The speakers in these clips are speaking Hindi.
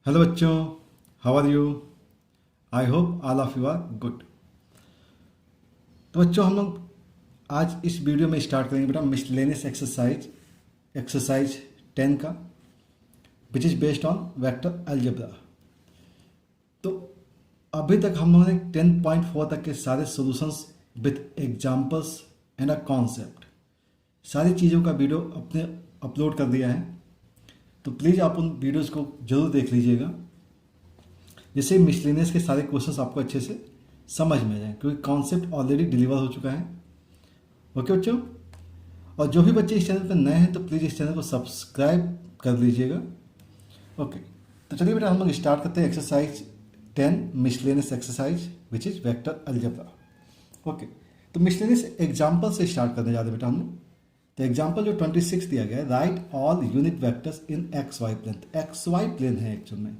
हेलो बच्चों, how are you? I hope all of you are good. तो बच्चों, हम लोग आज इस वीडियो में स्टार्ट करेंगे बेटा मिसलेनियस एक्सरसाइज 10 का, which is based on vector algebra. तो अभी तक हम लोगों ने 10.4 तक के सारे solutions with examples and a concept, सारी चीज़ों का वीडियो अपने अपलोड कर दिया है। तो प्लीज़ आप उन वीडियोज़ को ज़रूर देख लीजिएगा, जिससे मिसलेनियस के सारे क्वेश्चंस आपको अच्छे से समझ में आ जाए, क्योंकि कॉन्सेप्ट ऑलरेडी डिलीवर हो चुका है। ओके बच्चों, और जो भी बच्चे इस चैनल पर नए हैं तो प्लीज़ इस चैनल को सब्सक्राइब कर लीजिएगा। ओके, तो चलिए बेटा हम लोग स्टार्ट करते हैं exercise 10 miscellaneous exercise which is vector algebra. Okay, तो मिसलेनियस एग्जाम्पल से स्टार्ट करने जाते बेटा हम लोग। तो एग्जाम्पल जो 26 दिया गया है, right all unit vectors in X Y plane. X Y plane है एक्चुअल में,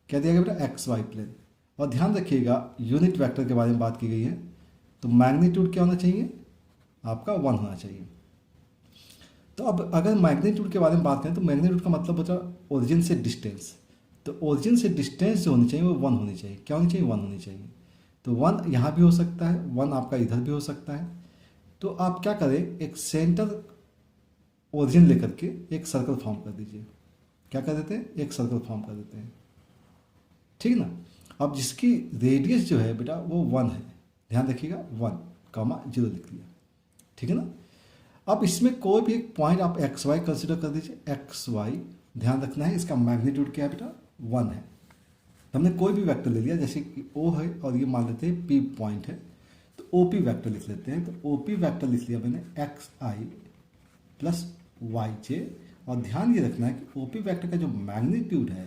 क्या दिया गया बेटा? X Y plane. और ध्यान रखिएगा यूनिट वेक्टर के बारे में बात की गई है, तो मैग्नीट्यूड क्या होना चाहिए? आपका 1 होना चाहिए। तो अब अगर मैग्नीट्यूड के बारे में बात करें तो मैग्नीट्यूड का मतलब होता है ओरिजिन से डिस्टेंस। तो ओरिजिन से डिस्टेंस जो होनी चाहिए वो 1 होनी चाहिए। क्या होनी चाहिए? 1 होनी चाहिए। तो 1 यहाँ भी हो सकता है, 1 आपका इधर भी हो सकता है। तो आप क्या करें, एक सेंटर ओरिजिन लेकर के एक सर्कल फॉर्म कर दीजिए। क्या कर देते हैं? एक सर्कल फॉर्म कर देते हैं, ठीक ना। अब जिसकी रेडियस जो है बेटा वो 1 है, ध्यान रखिएगा 1,0 लिख दिया, ठीक है ना। अब इसमें कोई भी एक पॉइंट आप एक्स वाई कंसिडर कर दीजिए। एक्स वाई ध्यान रखना है, इसका मैग्नीट्यूड क्या है बेटा? 1 है। तो हमने कोई भी वेक्टर ले लिया, जैसे कि ओ है और ये मान लेते हैं पी पॉइंट है, तो ओ पी वैक्टर लिख लेते हैं। तो ओ पी वैक्टर लिख लिया मैंने एक्स आई प्लस वाई जे। और ध्यान ये रखना है कि ओ पी वैक्टर का जो मैग्नीट्यूड है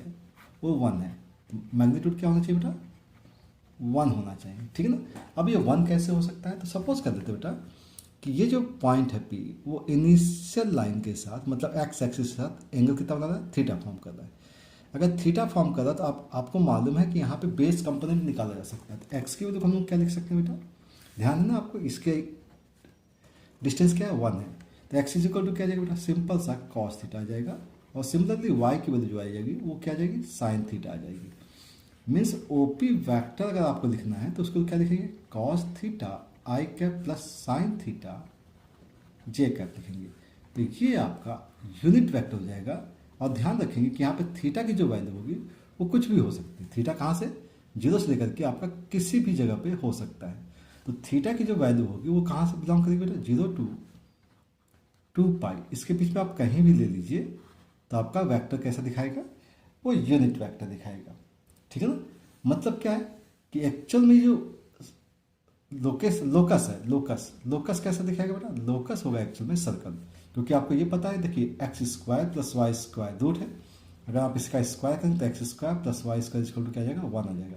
वो 1 है। तो मैग्नीट्यूड क्या होना चाहिए बेटा? 1 होना चाहिए, ठीक है ना। अब ये 1 कैसे हो सकता है? तो सपोज कर देते बेटा कि ये जो पॉइंट है पी, वो इनिशियल लाइन के साथ मतलब एक्स एक्सिस के साथ एंगल कितना बना रहा है? थीटा फॉर्म कर रहा है। अगर थीटा फॉर्म कर रहा है तो आपको मालूम है कि यहाँ पे बेस कंपोनेंट निकाला जा सकता है। तो एक्स की वजह हम लोग क्या लिख सकते हैं बेटा? ध्यान है ना आपको, इसके डिस्टेंस क्या है? 1 है। तो एक्स इज इक्वल टू क्या आ जाएगा बेटा? सिंपल सा कॉस थीटा आ जाएगा। और सिमिलरली वाई की वैल्यू जो आ जाएगी वो क्या आ जाएगी? साइन थीटा आ जाएगी। मीन्स ओपी वैक्टर अगर आपको लिखना है तो उसको क्या लिखेंगे? कॉस थीटा आई कैप प्लस साइन थीटा जे कैप लिखेंगे। तो ये आपका यूनिट वेक्टर हो जाएगा। और ध्यान रखेंगे कि यहाँ पे थीटा की जो वैल्यू होगी वो कुछ भी हो सकती है। थीटा कहाँ से? 0 से लेकर के आपका किसी भी जगह पे हो सकता है। तो थीटा की जो वैल्यू होगी वो कहाँ से बिलोंग करेगी बेटा? 0 to 2 पाई, इसके बीच में आप कहीं भी ले लीजिए तो आपका वेक्टर कैसा दिखाएगा? वो यूनिट वेक्टर दिखाएगा, ठीक है ना। मतलब क्या है कि एक्चुअल में जो लोकस है, लोकस कैसा दिखाएगा बेटा? लोकस होगा एक्चुअल में सर्कल, क्योंकि आपको ये पता है, देखिए X square plus Y square root है। अगर आप इसका स्क्वायर करें तो X square plus Y square equal to क्या आ जाएगा? 1 आ जाएगा।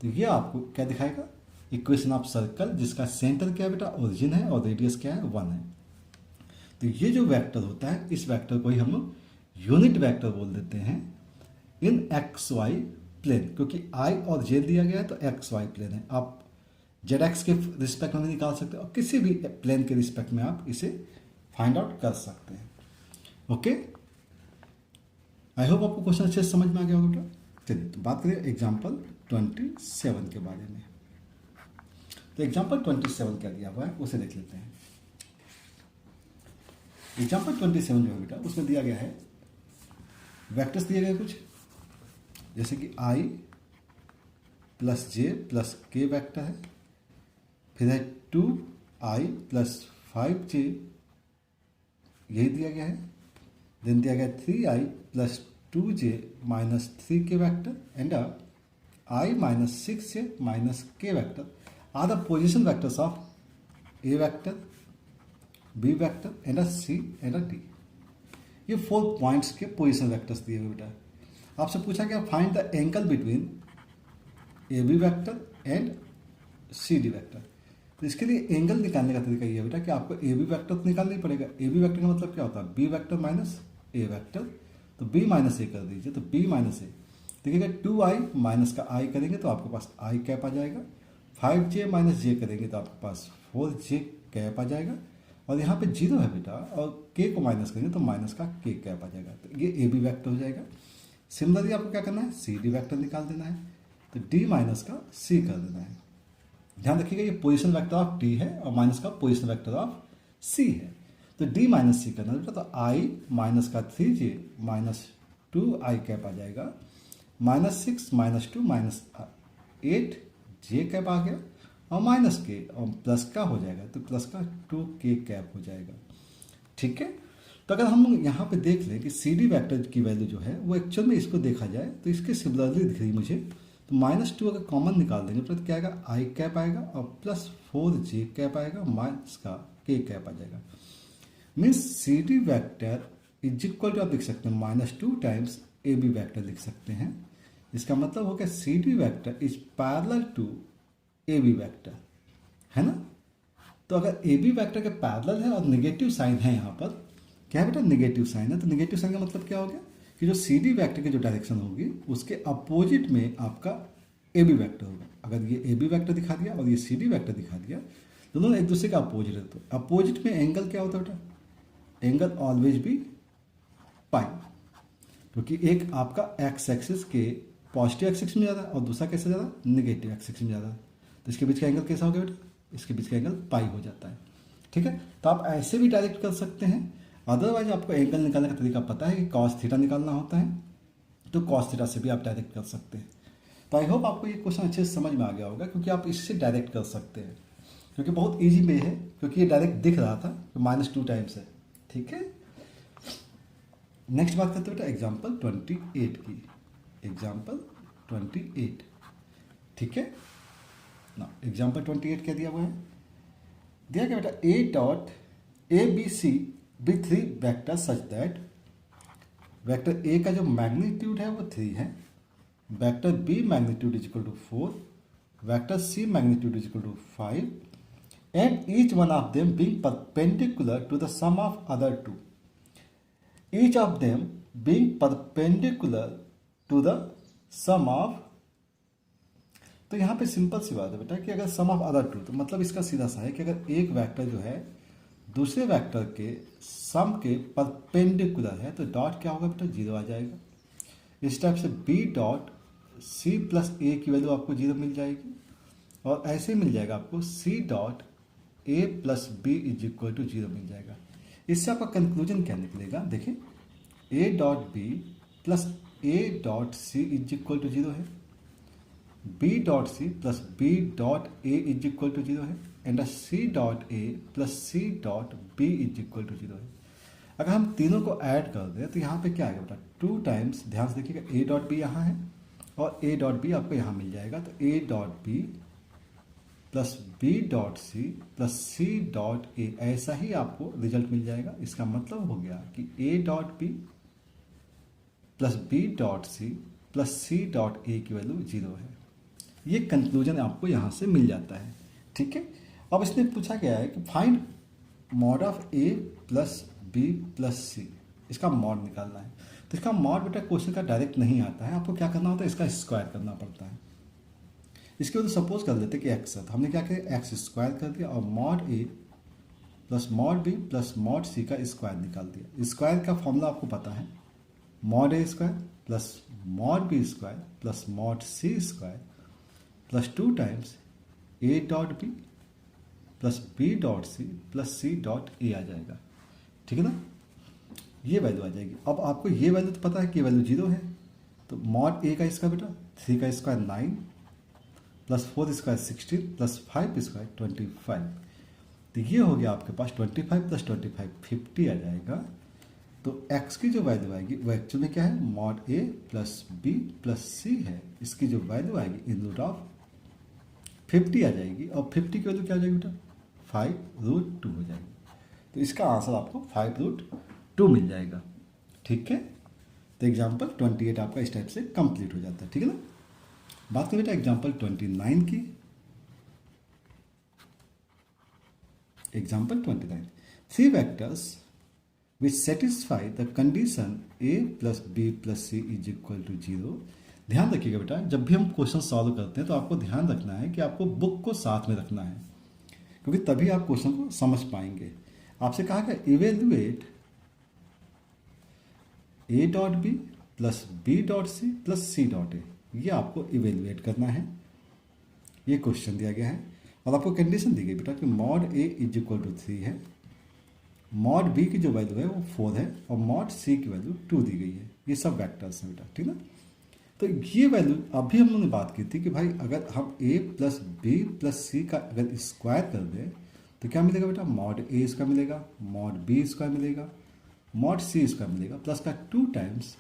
तो ये आपको क्या दिखाएगा? इक्वेशन ऑफ सर्कल, जिसका सेंटर क्या है बेटा? ओरिजिन है और रेडियस क्या है? 1 है। तो ये जो वेक्टर होता है, इस वेक्टर को ही हम लोग यूनिट वेक्टर बोल देते हैं इन एक्स वाई प्लेन, क्योंकि आई और जे दिया गया है तो एक्स वाई प्लेन है। आप जेड एक्स के रिस्पेक्ट में भी निकाल सकते हैं और किसी भी प्लेन के रिस्पेक्ट में आप इसे फाइंड आउट कर सकते हैं। ओके, आई होप आपको क्वेश्चन अच्छे से समझ में आ गया होगा बेटा। चलिए तो बात करें एग्जाम्पल 27 के बारे में। तो एग्जाम्पल 27 क्या दिया हुआ है उसे देख लेते हैं। एग्जाम्पल 27 जो है बेटा उसमें दिया गया है, वेक्टर्स दिए गए कुछ, जैसे कि आई प्लस जे प्लस के वेक्टर है, फिर है 2i प्लस 5j, यही दिया गया है। देन दिया गया 3i plus 2j minus 3k vector and i minus 6j minus k vector are the position vectors of A vector, B vector and c and d। ये 4 पॉइंट्स के पोजिशन वेक्टर्स दिए हुए बेटा। आपसे पूछा गया find the angle between A B vector and C D vector. तो इसके लिए एंगल निकालने का तरीका ये है बेटा कि आपको ए बी वेक्टर तो निकालना ही पड़ेगा। ए बी वेक्टर का मतलब क्या होता है? बी वेक्टर माइनस ए वेक्टर। तो बी माइनस ए कर दीजिए, तो बी माइनस ए देखिएगा 2i माइनस का i करेंगे तो आपके पास i कैप आ जाएगा। 5j माइनस जे करेंगे तो आपके पास 4j कैप आ जाएगा। और यहाँ पे 0 है बेटा और k को माइनस करेंगे तो माइनस का k कैप आ जाएगा। तो ये ए बी वेक्टर हो जाएगा। सिमिलरली आपको क्या करना है, सी डी वैक्टर निकाल देना है, तो डी माइनस का सी कर देना है। ध्यान रखिएगा ये पोजीशन वेक्टर ऑफ डी है और माइनस का पोजीशन वेक्टर ऑफ सी है, तो डी माइनस सी करना है, तो आई माइनस का 3j माइनस 2i कैप आ जाएगा, -6 -2 -8 जे कैप आ गया, और माइनस के और प्लस का हो जाएगा, तो प्लस का 2k कैप हो जाएगा। ठीक है, तो अगर हम यहाँ पे देख लें कि सी डी वैक्टर की वैल्यू जो है वो एक्चुअल में इसको देखा जाए तो इसके सिमिलरली दिख रही मुझे, तो -2 अगर कॉमन निकाल देंगे तो क्या आएगा, आई कैप आएगा और +4j कैप आएगा, माइनस का k कैप आ जाएगा। Means C D vector is equal to आप लिख सकते हैं -2 टाइम्स ए बी वैक्टर लिख सकते हैं। इसका मतलब हो गया C D vector is parallel to A B vector, है ना। तो अगर ए बी वैक्टर के पैरेलल है और नेगेटिव साइन है, यहाँ पर क्या है बेटा, नेगेटिव साइन है, तो नेगेटिव साइन का मतलब क्या हो गया कि जो सी डी वैक्टर की जो डायरेक्शन होगी उसके अपोजिट में आपका ए बी वैक्टर होगा। अगर ये ए बी वैक्टर दिखा दिया और ये सी डी वैक्टर दिखा दिया, दोनों एक दूसरे का अपोजिट है, तो अपोजिट में एंगल क्या होता है बेटा, एंगल ऑलवेज भी पाई, क्योंकि एक आपका एक्स एक्सिस के पॉजिटिव एक्सिस में ज़्यादा और दूसरा कैसे ज़्यादा, नेगेटिव एक्सिस में ज़्यादा, तो इसके बीच का एंगल कैसा हो गया बेटा, इसके बीच का एंगल पाई हो जाता है। ठीक है, तो आप ऐसे भी डायरेक्ट कर सकते हैं, अदरवाइज आपको एंगल निकालने का तरीका पता है कि कॉस थीटा निकालना होता है, तो कॉस थीटा से भी आप डायरेक्ट कर सकते हैं। तो आई होप आपको ये क्वेश्चन अच्छे से समझ में आ गया होगा, क्योंकि आप इससे डायरेक्ट कर सकते हैं, क्योंकि बहुत ईजी वे है, क्योंकि ये डायरेक्ट दिख रहा था तो -2 टाइम्स है। ठीक है, नेक्स्ट बात करते हैं बेटा एग्जाम्पल 28 की, एग्जाम्पल 28। ठीक है ना, एग्जाम्पल 28 क्या दिया हुआ है, दिया क्या बेटा, A dot A B C B 3 vector such that vector A का जो मैग्नीट्यूड है वो 3 है, vector B magnitude is equal to 4, vector C magnitude is equal to 5, and each one of them being perpendicular to the sum of other two, each of them being perpendicular to the sum of। तो यहाँ पे सिंपल सी बात है बेटा कि अगर सम ऑफ अदर टू, तो मतलब इसका सीधा सा है कि अगर एक वेक्टर जो है दूसरे वेक्टर के सम के परपेंडिकुलर है तो डॉट क्या होगा बेटा, 0 आ जाएगा। इस टाइप से बी डॉट सी प्लस ए की वैल्यू आपको 0 मिल जाएगी, और ऐसे मिल जाएगा आपको C dot A plus B is equal to 0 मिल जाएगा। इससे आपका कंक्लूजन क्या निकलेगा, देखिए A dot B plus A dot C is equal to 0 है, B dot C plus B dot A is equal to 0 है, and C dot A plus C dot B is equal to 0 है। अगर हम तीनों को ऐड कर दें तो यहाँ पे क्या आएगा बेटा, 2 टाइम्स, ध्यान से देखिएगा ए डॉट बी यहाँ है और ए डॉट बी आपको यहाँ मिल जाएगा, तो A dot B plus B dot C plus C dot A, ऐसा ही आपको रिजल्ट मिल जाएगा। इसका मतलब हो गया कि A dot B plus B dot C plus C dot A की वैल्यू 0 है। ये कंक्लूजन आपको यहाँ से मिल जाता है। ठीक है, अब इसमें पूछा गया है कि find mod of A plus B plus C, इसका मॉड निकालना है। तो इसका मॉड बेटा क्वेश्चन का डायरेक्ट नहीं आता है, आपको क्या करना होता है, इसका स्क्वायर करना पड़ता है। इसके वजह सपोज कर लेते कि एक्स है, तो हमने क्या किया, एक्स स्क्वायर कर दिया और mod A plus mod B plus mod C का स्क्वायर निकाल दिया। स्क्वायर का फॉर्मूला आपको पता है, mod A square plus mod B square plus mod C square plus 2 times A dot B plus B dot C plus C dot A आ जाएगा। ठीक है ना, ये वैल्यू आ जाएगी। अब आपको ये वैल्यू तो पता है कि वैल्यू 0 है, तो मॉड ए का स्क्वायर बेटा 3 का square 9 plus 4 square 16 plus 5 square 25, तो ये हो गया आपके पास 25 प्लस 25 50 आ जाएगा। तो x की जो वैल्यू आएगी वो एक्चुअली क्या है, mod a plus B plus C है, इसकी जो वैल्यू आएगी इन रूट ऑफ 50 आ जाएगी, और 50 की वैल्यू क्या हो जाएगी बेटा, 5√2 हो जाएगी। तो इसका आंसर आपको 5√2 मिल जाएगा। ठीक है, तो एग्जाम्पल 28 आपका इस टाइप से कंप्लीट हो जाता है। ठीक है ना, बात करें बेटा एग्जाम्पल 29 की। Example 29, 3 vectors which satisfy the condition a plus B plus C is equal to 0। ध्यान रखिएगा बेटा, जब भी हम क्वेश्चन सॉल्व करते हैं तो आपको ध्यान रखना है कि आपको बुक को साथ में रखना है, क्योंकि तभी आप क्वेश्चन को समझ पाएंगे। आपसे कहा गया evaluate a dot B plus B dot C plus C dot A, ये आपको इवेल्युएट करना है। ये क्वेश्चन दिया गया है और आपको कंडीशन दी गई बेटा कि mod A is equal to 3 है, मॉड बी की जो वैल्यू है वो 4 है और मॉड सी की वैल्यू 2 दी गई है। ये सब वेक्टर्स हैं बेटा, ठीक ना। तो ये वैल्यू अभी हम लोगों ने बात की थी कि भाई अगर हम a प्लस बी प्लस सी का अगर स्क्वायर कर दें तो क्या मिलेगा बेटा, मॉड ए इसका मिलेगा, मॉड बी इसका मिलेगा, मॉड सी इसका मिलेगा, प्लस का 2 times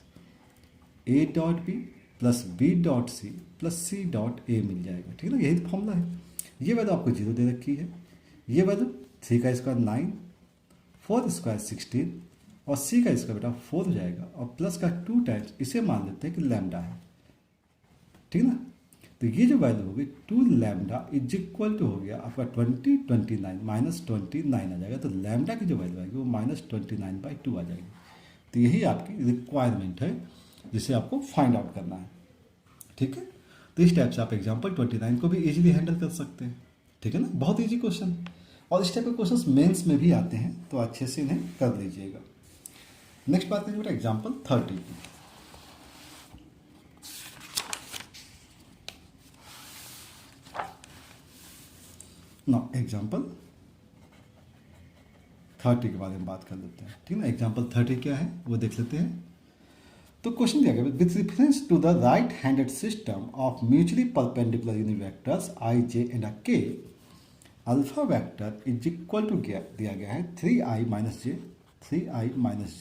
A dot B plus B dot C plus C dot A मिल जाएगा, ठीक है ना। यही तो फॉर्मूला है। ये वैल्यू आपको 0 दे रखी है, ये वैल्यू 3 का स्क्वायर 9, 4 स्क्वायर 16 और सी का स्क्वायर बेटा 4 हो जाएगा और प्लस का 2 टाइम्स इसे मान लेते हैं कि लैम्डा है, ठीक ना। तो ये जो वैल्यू होगी 2 लैम्डा इज इक्वल टू हो गया आपका 29 माइनस 29 आ जाएगा। तो लैम्डा की जो वैल्यू आएगी वो -29/2 आ जाएगी। तो यही आपकी रिक्वायरमेंट है जिसे आपको फाइंड आउट करना है, ठीक है। तो इस टाइप से आप एग्जाम्पल 29 को भी इजीली हैंडल कर सकते हैं, ठीक है ना। बहुत इजी क्वेश्चन और इस टाइप के क्वेश्चंस मेंस में भी आते हैं, तो अच्छे से इन्हें कर लीजिएगा। नेक्स्ट बात करेंगे बेटा एग्जाम्पल 30 की। ना एग्जाम्पल 30 के बारे में बात कर लेते हैं, ठीक है ना। एग्जाम्पल 30 क्या है वो देख लेते हैं। तो क्वेश्चन दिया गया with reference to the right handed system of mutually perpendicular unit vectors I J and K, alpha vector is equal to दिया गया है 3i minus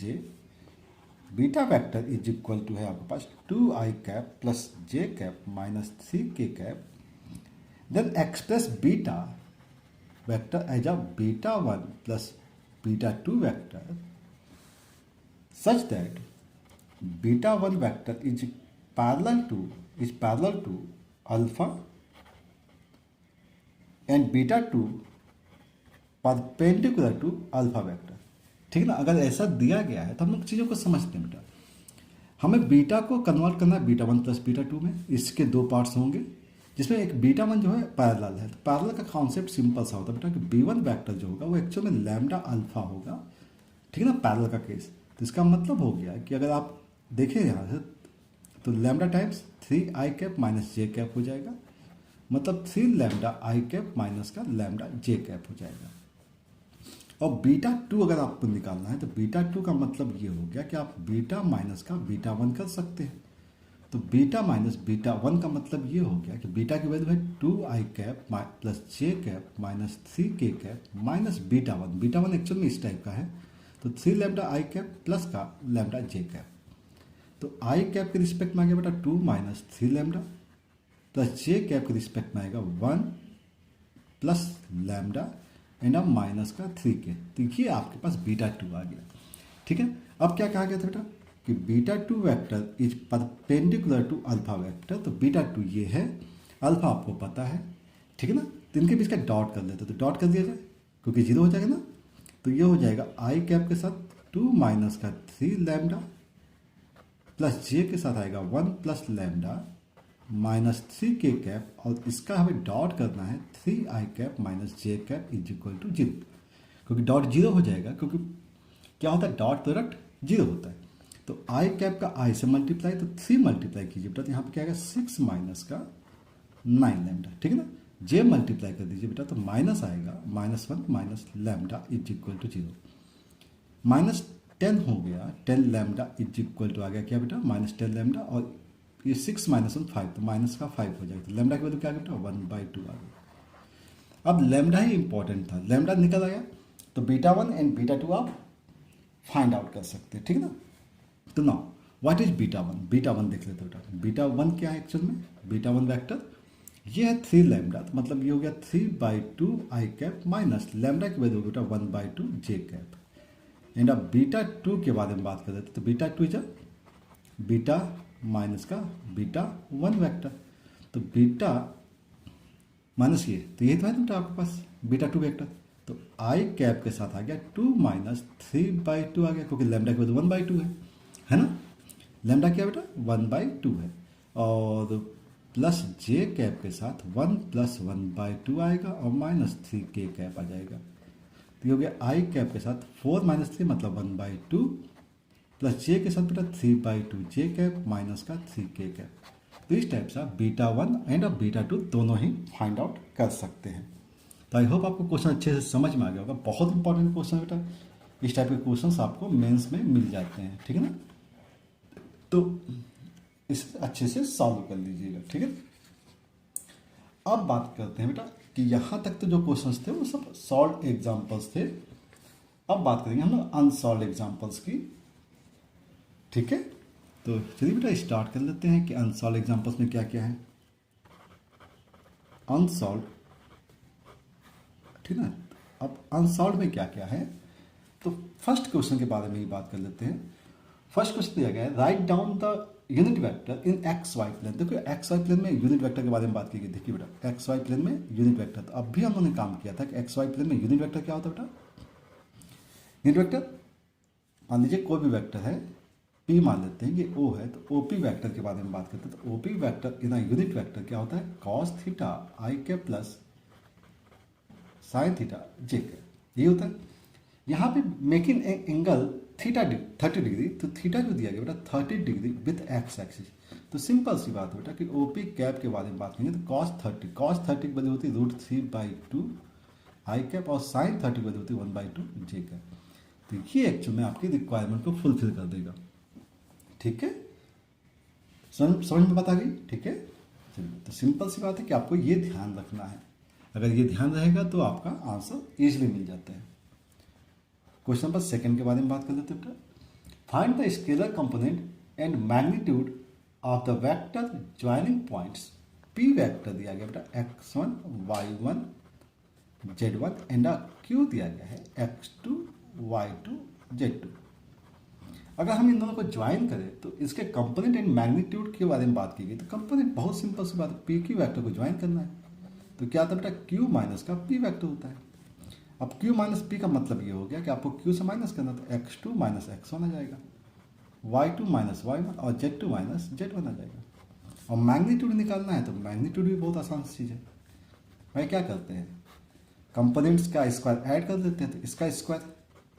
J, beta vector is equal to है आपके पास 2i cap plus J cap minus 3k cap. Then express beta vector as a beta 1 plus beta 2 vector such that beta 1 vector is parallel to alpha and beta 2 perpendicular to alpha vector, ठीक है ना। अगर ऐसा दिया गया है तो हम लोग चीज़ों को समझते हैं बेटा। हमें बीटा को कन्वर्ट करना है बीटा 1 प्लस बीटा 2 में। इसके 2 पार्ट्स होंगे जिसमें एक बीटा 1 जो है पैरेलल है। तो पैरेलल का कॉन्सेप्ट सिंपल सा होता है बेटा कि b1 वेक्टर जो होगा वो एक्चुअल में लैम्डा अल्फा होगा, ठीक है ना, पैरेलल का केस। तो इसका मतलब हो गया कि अगर आप देखें यहाँ से तो lambda times 3i cap minus J cap हो जाएगा, मतलब 3 लैम्डा आई कैप माइनस का लैम्डा जे कैप हो जाएगा। और बीटा 2 अगर आपको निकालना है तो बीटा 2 का मतलब ये हो गया कि आप बीटा माइनस का बीटा 1 कर सकते हैं। तो बीटा माइनस बीटा 1 का मतलब ये हो गया कि बीटा की वैल्यू है 2i cap plus J cap minus 3k cap minus beta 1। Beta 1 actual में इस टाइप का है, तो 3 लैम्डा आई कैप प्लस का लैम्डा जे कैप। तो आई कैप के रिस्पेक्ट में आ गया बेटा 2 minus 3 lambda plus J cap के रिस्पेक्ट में आएगा 1 प्लस लैम्डा एंड अब माइनस का 3k। तो ये आपके पास बीटा 2 आ गया, ठीक है। अब क्या कहा गया था बेटा कि beta 2 vector is perpendicular to alpha vector. तो बीटा 2 ये है, अल्फा आपको पता है, ठीक है ना। तो इनके बीच का डॉट कर लेते, तो डॉट कर दिया जाए क्योंकि 0 हो जाएगा ना। तो ये हो जाएगा आई कैप के साथ 2 माइनस का 3 लैम्डा प्लस जे के साथ आएगा 1 plus lambda minus 3k cap और इसका हमें डॉट करना है 3i cap minus J cap is equal to 0, क्योंकि डॉट 0 हो जाएगा। क्योंकि क्या होता है, डॉट प्रोडक्ट 0 होता है। तो आई कैप का आई से मल्टीप्लाई, तो 3 मल्टीप्लाई कीजिए बेटा, तो यहाँ पे क्या आएगा 6 माइनस का 9 लैम्डा, ठीक है ना। जे मल्टीप्लाई कर दीजिए बेटा, तो माइनस आएगा -1 minus lambda is equal to 0, minus 10 हो गया 10 लैम्डा इज इक्वल टू आ गया क्या बेटा -10 लैम्डा और ये 6 माइनस 1 5, तो माइनस का 5 हो जाएगा। तो लैम्डा की वैल्यू क्या आ गया बेटा 1/2 आ गया। अब लैम्डा ही इंपॉर्टेंट था, लैम्डा निकल आया तो बीटा 1 एंड बीटा 2 आप फाइंड आउट कर सकते हैं, ठीक है ना। तो now what is beta 1? Beta 1 देख लेते बेटा। बीटा 1 क्या है एक्चुअल में, बीटा 1 वेक्टर ये है 3 लैम्डा, तो मतलब ये हो गया 3/2 आई कैप माइनस लैम्डा की वैल्यू बेटा 1/2 जे कैप। एंड अब बीटा 2 के बारे में बात कर लेते, तो बीटा 2 इज बीटा माइनस का बीटा 1 वेक्टर। तो बीटा माइनस ये, तो यही तो है बेटा आपके पास बीटा 2 वेक्टर। तो आई कैप के साथ आ गया 2 माइनस 3/2 आ गया, क्योंकि लैम्डा की वैल्यू 1/2 है ना। लैम्डा क्या बेटा 1/2 है और प्लस जे कैप के साथ 1 प्लस 1/2 आएगा और माइनस 3k कैप आ जाएगा। तो ये हो गया आई कैप के साथ 4 माइनस 3 मतलब 1/2 प्लस जे के साथ बेटा 3/2 जे कैप माइनस का 3k कैप। तो इस टाइप से आप β1 एंड β2 दोनों ही फाइंड आउट कर सकते हैं। तो आई होप आपको क्वेश्चन अच्छे से समझ में आ गया होगा। बहुत इंपॉर्टेंट क्वेश्चन है बेटा, इस टाइप के क्वेश्चंस आपको मेंस में मिल जाते हैं, ठीक है ना। तो इसे अच्छे से सॉल्व कर लीजिएगा, ठीक है। अब बात करते हैं बेटा कि यहाँ तक तो जो क्वेश्चंस थे वो सब सॉल्व एग्जाम्पल्स थे। अब बात करेंगे हम लोग अनसॉल्व एग्जाम्पल्स की, ठीक है। तो चलिए बेटा स्टार्ट कर लेते हैं कि अनसॉल्व एग्जाम्पल्स में क्या क्या है। अनसॉल्व, ठीक है ना। अब अनसॉल्व में क्या क्या है, तो फर्स्ट क्वेश्चन के बारे में ही बात कर लेते हैं। फर्स्ट क्वेश्चन दिया गया है, write down the unit vector in X Y plane. देखो एक्स वाई प्लेन में यूनिट वेक्टर के बारे में बात की गई। देखिए बेटा एक्स वाई प्लेन में यूनिट वेक्टर, तो अब भी हम लोगों ने काम किया था कि एक्स वाई प्लेन में यूनिट वेक्टर क्या होता है बेटा। यूनिट वेक्टर मान लीजिए कोई भी वेक्टर है, पी मान लेते हैं ये ओ है, तो ओपी वेक्टर के बारे में बात करते हैं। तो OP vector in unit vector क्या होता है, कॉस थीटा आई के प्लस साइन थीटा जे के, ये होता है। यहाँ पे मेकिंग एंगल थीटा 30 डिग्री, तो थीटा जो दिया गया बेटा 30 डिग्री विथ एक्स एक्सिस। तो सिंपल सी बात है बेटा कि ओपी कैप के बारे में बात करेंगे तो cos 30 की वैल्यू होती है √3/2 आई कैप और साइन 30 की वैल्यू होती है 1/2 जे कैप। तो ये एक्चुअल में आपकी रिक्वायरमेंट को फुलफिल कर देगा, ठीक है। समझ में बात आ गई, ठीक है। चलिए तो सिंपल सी बात है कि आपको ये ध्यान रखना है। अगर ये ध्यान रहेगा तो आपका आंसर इजीली मिल जाता है। क्वेश्चन नंबर सेकंड के बारे में बात कर लेते हैं बेटा। Find the scalar component and magnitude of the vector joining points. P vector दिया गया बेटा x1 y1 z1 and q दिया गया है x2 y2 z2। अगर हम इन दोनों को ज्वाइन करें तो इसके कंपोनेंट एंड मैग्नीट्यूड के बारे में बात की गई। तो कंपोनेंट बहुत सिंपल सी बात है, पी क्यू वेक्टर को ज्वाइन करना है। तो क्या था बेटा q माइनस का p वेक्टर होता है। अब q माइनस p का मतलब ये हो गया कि आपको q से माइनस करना, तो x2 माइनस x1 आ जाएगा, y2 माइनस y1 और z2 माइनस z1 आ जाएगा। और मैग्नीट्यूड निकालना है तो मैग्नीट्यूड भी बहुत आसान चीज़ है भाई। क्या करते हैं, कंपोनेंट्स का स्क्वायर ऐड कर देते हैं। तो इसका स्क्वायर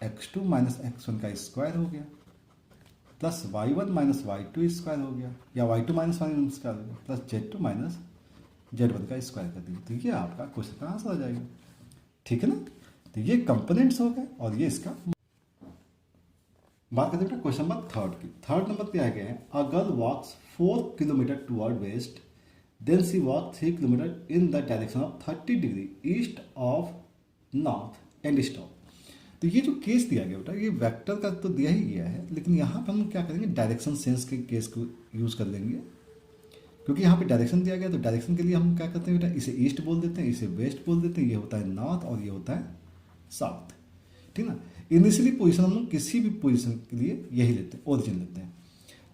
x2 माइनस x1 का स्क्वायर हो गया, plus y1 minus y2 square हो गया, या y2 माइनस y1 स्क्वायर हो गया, प्लस z2 माइनस z1 का स्क्वायर कर दिया। तो ये आपका क्वेश्चन का आंसर आ जाएगा, ठीक है ना। तो ये कंपोनेंट्स हो गए और ये इसका। बात करते हैं क्वेश्चन नंबर थर्ड की। थर्ड नंबर पे आ गए हैं, a girl walks 4 kilometre toward west, then she walk 3 kilometre in the direction of 30 degree east of north and stop. तो ये जो केस दिया गया बेटा, ये वेक्टर का तो दिया ही गया है, लेकिन यहाँ पर हम क्या करेंगे, डायरेक्शन सेंस के केस को यूज़ कर लेंगे। क्योंकि यहाँ पे डायरेक्शन दिया गया, तो डायरेक्शन के लिए हम क्या करते हैं बेटा, इसे ईस्ट बोल देते हैं, इसे वेस्ट बोल देते हैं, ये होता है नॉर्थ और ये होता है साउथ, ठीक ना। इनिशियली पोजीशन हम लोग किसी भी पोजीशन के लिए यही लेते हैं, ओरिजिन लेते हैं।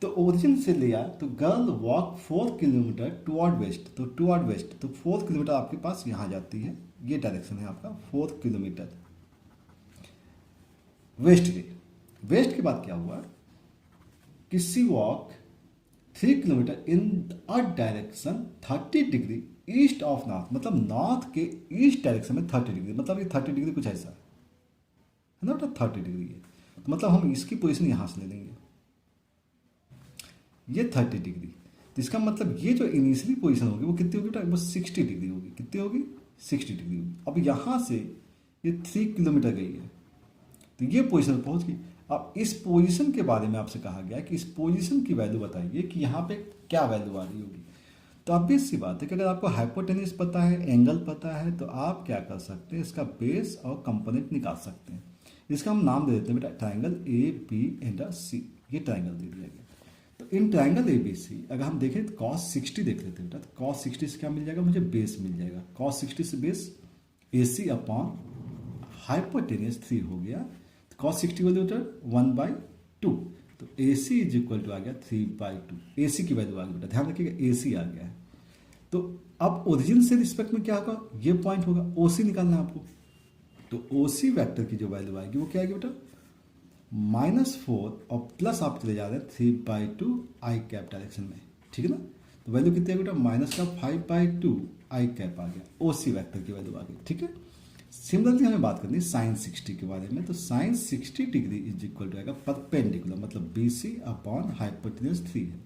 तो ओरिजिन से लिया तो girl walk 4 kilometre toward west, तो टुवर्ड वेस्ट तो 4 किलोमीटर आपके पास यहाँ जाती है, ये डायरेक्शन है आपका 4 किलोमीटर वेस्ट के। वेस्ट के बाद क्या हुआ कि she walk 3 kilometre in a direction 30 degree east of north, north नॉर्थ के ईस्ट डायरेक्शन में 30 डिग्री, मतलब ये 30 डिग्री कुछ ऐसा है ना बेटा, 30 डिग्री है। तो मतलब हम इसकी पोजीशन यहाँ से ले लेंगे, ये 30 डिग्री। तो इसका मतलब ये जो इनिशियली पोजीशन होगी वो कितनी होगी बेटा, वो 60 डिग्री होगी। कितनी होगी, 60 डिग्री होगी। अब यहाँ से ये 3 किलोमीटर गई है, तो ये पोजीशन पहुँच गई। अब इस पोजीशन के बारे में आपसे कहा गया कि इस पोजीशन की वैल्यू बताइए कि यहाँ पे क्या वैल्यू आ रही होगी। तो अब सी बात है कि अगर आपको हाइपोटेन्यूज पता है, एंगल पता है, तो आप क्या कर सकते हैं, इसका बेस और कंपोनेंट निकाल सकते हैं। इसका हम नाम दे देते हैं बेटा ट्राइंगल ए बी एंड सी, ये ट्राइंगल दे दिया गया। तो इन ट्राइंगल ए बी सी अगर हम देखें तो cos 60 देख लेते हैं बेटा, तो cos 60 से क्या मिल जाएगा, मुझे बेस मिल जाएगा। cos 60 से बेस ए सी अपॉन हाइपोटेन्यूज 3 हो गया, तो cos 60 वैल्यू बेटा 1/2, तो ए सी इज इक्वल टू आ गया 3/2। ए सी की वैल्यू आ गई बेटा, ध्यान रखिएगा ए सी आ गया है। तो अब ओरिजिन से रिस्पेक्ट में क्या होगा, ये पॉइंट होगा, ओ सी निकालना है आपको। तो ओ सी वैक्टर की जो वैल्यू आएगी वो क्या आएगी बेटा, -4 और प्लस आप चले जा रहे हैं 3/2 आई कैप डायरेक्शन में, ठीक है ना। तो वैल्यू कितनी है बेटा, -5/2 आई कैप आ गया, ओ सी वैक्टर की वैल्यू आ गई, ठीक है। सिमिलरली हमें बात करनी है साइन 60 के बारे में। तो sine 60 degree is equal to आएगा परपेंडिकुलर, मतलब BC अपॉन हाइपोटेन्यूज 3 है।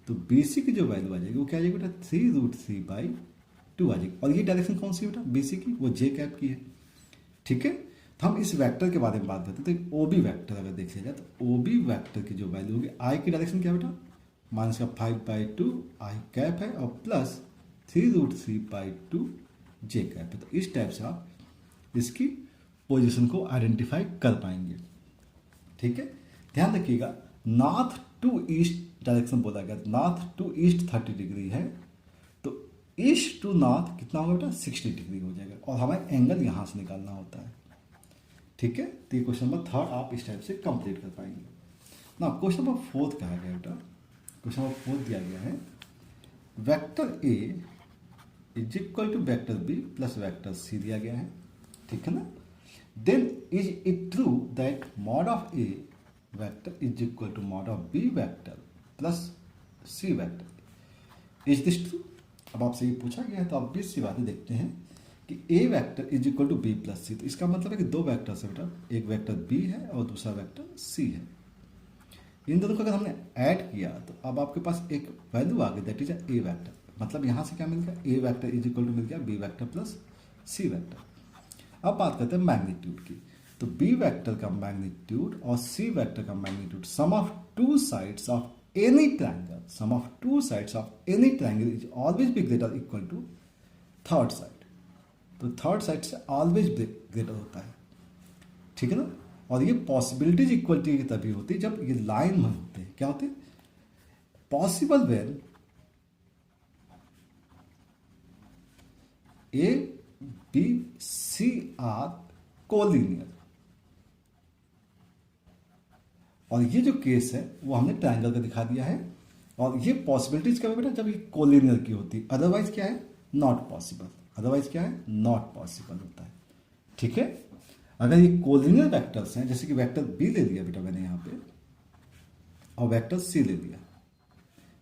तो BC की जो वैल्यू आ जाएगी वो क्या आ जाएगी बेटा, 3√3/2 आ जाएगी। और ये डायरेक्शन कौन सी है बेटा, BC की, वो जे कैप की है। ठीक है, तो हम इस वेक्टर के बारे में बात करते हैं। तो OB वेक्टर अगर देख लिया जाए तो OB वेक्टर की जो वैल्यू होगी, आई की डायरेक्शन क्या बेटा, -5/2 आई कैप है और प्लस 3√3/2 जे कैप है। तो इस टाइप से आप इसकी पोजीशन को आइडेंटिफाई कर पाएंगे। ठीक है, ध्यान रखिएगा, नॉर्थ टू ईस्ट डायरेक्शन बोला गया, नॉर्थ टू ईस्ट 30 डिग्री है, तो ईस्ट टू नॉर्थ कितना होगा बेटा, 60 डिग्री हो जाएगा। और हमें एंगल यहाँ से निकालना होता है। ठीक है, तो ये क्वेश्चन नंबर 3 आप इस टाइप से कंप्लीट कर पाएंगे ना। क्वेश्चन नंबर 4 कहा गया बेटा, क्वेश्चन नंबर 4 दिया गया है, vector A is equal to vector B plus vector C दिया गया है। ठीक है ना, then is it true that mod of A vector is equal to mod of B vector plus C vector, is this true. अब आपसे ये पूछा गया है तो आप 20 सी बातें देखते हैं कि A vector is equal to B plus C. तो इसका मतलब है कि दो वेक्टर्स है बेटा, एक वेक्टर बी है और दूसरा वेक्टर सी है। इन दोनों को अगर हमने ऐड किया तो अब आपके पास एक वैल्यू आ गई, दैट इज ए वेक्टर। मतलब यहाँ से क्या मिल गया, ए वेक्टर इज इक्वल टू मिल गया B vector plus C vector. अब बात करते हैं मैग्नीट्यूड की। तो बी वेक्टर का मैग्नीट्यूड और सी वेक्टर का magnitude, sum of two sides of any triangle, sum of two sides of any triangle is always be greater equal to third side. तो थर्ड साइड से ऑलवेज ग्रेटर होता है। ठीक है ना, और ये पॉसिबिलिटीज इक्वलिटी की तभी होती है जब ये लाइन में होते हैं। क्या होते हैं, possible when A B C are collinear. और ये जो केस है वो हमने ट्रायंगल का दिखा दिया है। और ये पॉसिबिलिटीज कब है बेटा, जब ये कोलिनियर की होती है, अदरवाइज क्या है, नॉट पॉसिबल। अदरवाइज क्या है, नॉट पॉसिबल होता है। ठीक है, अगर ये कोलिनियर वेक्टर्स हैं, जैसे कि वेक्टर बी ले लिया बेटा मैंने यहाँ पे और वेक्टर सी ले लिया,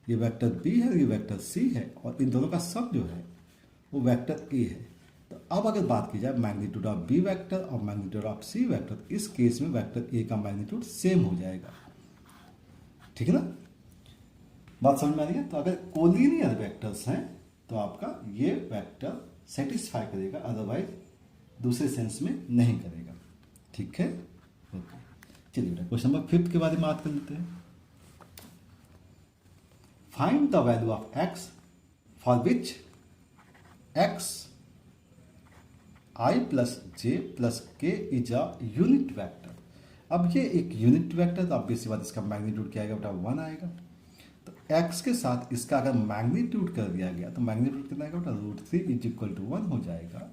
ये वेक्टर बी है, ये वेक्टर सी है, और इन दोनों का सब जो है वो वेक्टर ए है। तो अब अगर बात की जाए मैग्नीट्यूड ऑफ बी वेक्टर और मैग्नीट्यूड ऑफ सी वेक्टर, तो इस केस में वेक्टर ए का मैग्नीट्यूड सेम हो जाएगा। ठीक है ना, बात समझ में आ रही है। तो अगर कोलिनियर वेक्टर्स हैं तो आपका ये वेक्टर सेटिस्फाई करेगा, अदरवाइज दूसरे सेंस में नहीं करेगा। ठीक है, ओके। चलिए बेटा क्वेश्चन नंबर 5 के बारे में बात कर लेते हैं। Find the value of x for which x I plus J plus के इज अ यूनिट वेक्टर। अब ये एक यूनिट वेक्टर, तो अब इसी बात इसका मैग्नीट्यूड क्या आएगा बेटा, 1 आएगा। तो x के साथ इसका अगर मैग्नीट्यूड कर दिया गया तो मैग्नीट्यूड कितना आएगा बेटा, √3 इज इक्वल टू 1 हो जाएगा।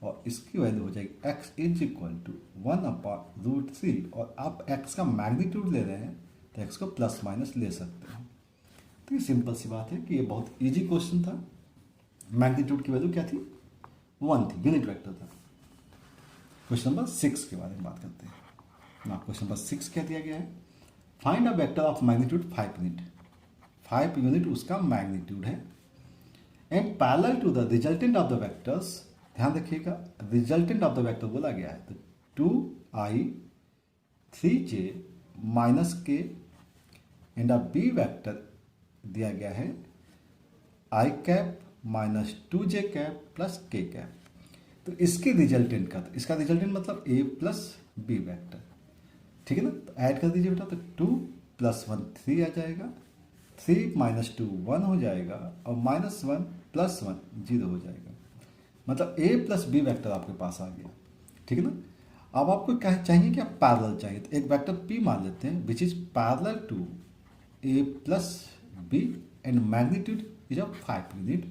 और इसकी वैल्यू हो जाएगी x is equal to 1 upon √3। और आप x का मैग्नीट्यूड ले रहे हैं तो x को प्लस माइनस ले सकते हैं। तो ये सिंपल सी बात है कि ये बहुत इजी क्वेश्चन था। मैग्नीट्यूड की वैल्यू क्या थी, 1 थी, यूनिट वेक्टर था। क्वेश्चन नंबर 6 के बारे में बात करते हैं ना। क्वेश्चन नंबर 6 क्या दिया गया है, find a vector of magnitude 5 unit. 5 unit उसका मैग्नीट्यूड है and parallel to the resultant of the vectors. ध्यान रखिएगा, रिजल्टेंट ऑफ द वेक्टर बोला गया है, तो 2i 3j माइनस के एंड अ बी वेक्टर दिया गया है i cap minus 2j cap plus k cap. तो इसके रिजल्टेंट का, तो इसका रिजल्टेंट मतलब a प्लस बी वेक्टर। ठीक है ना, तो ऐड कर दीजिए बेटा, तो 2 + 1 3 आ जाएगा, 3 - 2 1 हो जाएगा, और -1 + 1 0 हो जाएगा। मतलब a प्लस बी वेक्टर आपके पास आ गया। ठीक है ना, अब आपको क्या चाहिए, क्या पैरेलल चाहिए। तो एक वेक्टर p मान लेते हैं which is parallel to a plus B and magnitude is of 5 unit.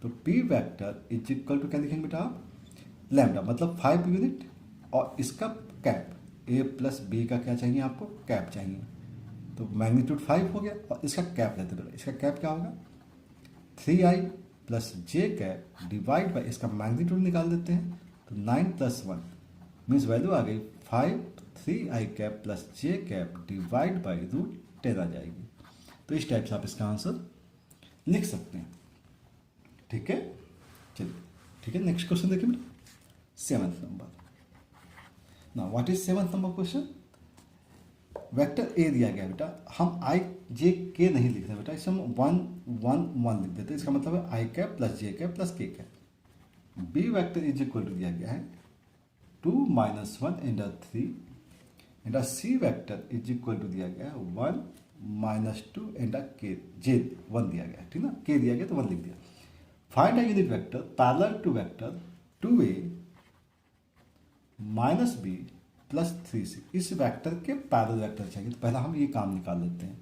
तो p vector is equal to क्या लिखेंगे बेटा आप, लैम्डा, मतलब 5 यूनिट, और इसका कैप a प्लस बी का क्या चाहिए आपको, कैप चाहिए। तो मैग्नीट्यूड 5 हो गया और इसका कैप लेते हैं। इसका कैप क्या होगा, 3i plus J cap divide by इसका मैग्नीट्यूड निकाल देते हैं, तो 9 + 1 मीन्स वैल्यू आ गई 5 3i cap plus J cap divide by √10 आ जाएगी। तो इस टाइप से आप इसका आंसर लिख सकते हैं। ठीक है, चलिए ठीक है, नेक्स्ट क्वेश्चन देखिए बेटा। Seventh number. ना what is seventh number question? Vector A दिया गया बेटा, हम आई जे के नहीं लिख रहे बेटा, इसे हम 1 1 1 लिख देते हैं। इसका मतलब है I cap plus J cap plus K cap. B vector is equal to दिया गया है 2 - 1 and 3 and C vector is equal to दिया गया है 1 - 2 एंड के जे 1 दिया गया है, ठीक ना, के दिया गया तो 1 लिख दिया। Find a unit vector parallel to vector 2a - b plus 3c। इस वेक्टर के पैरेलल वेक्टर चाहिए, तो पहला हम ये काम निकाल लेते हैं।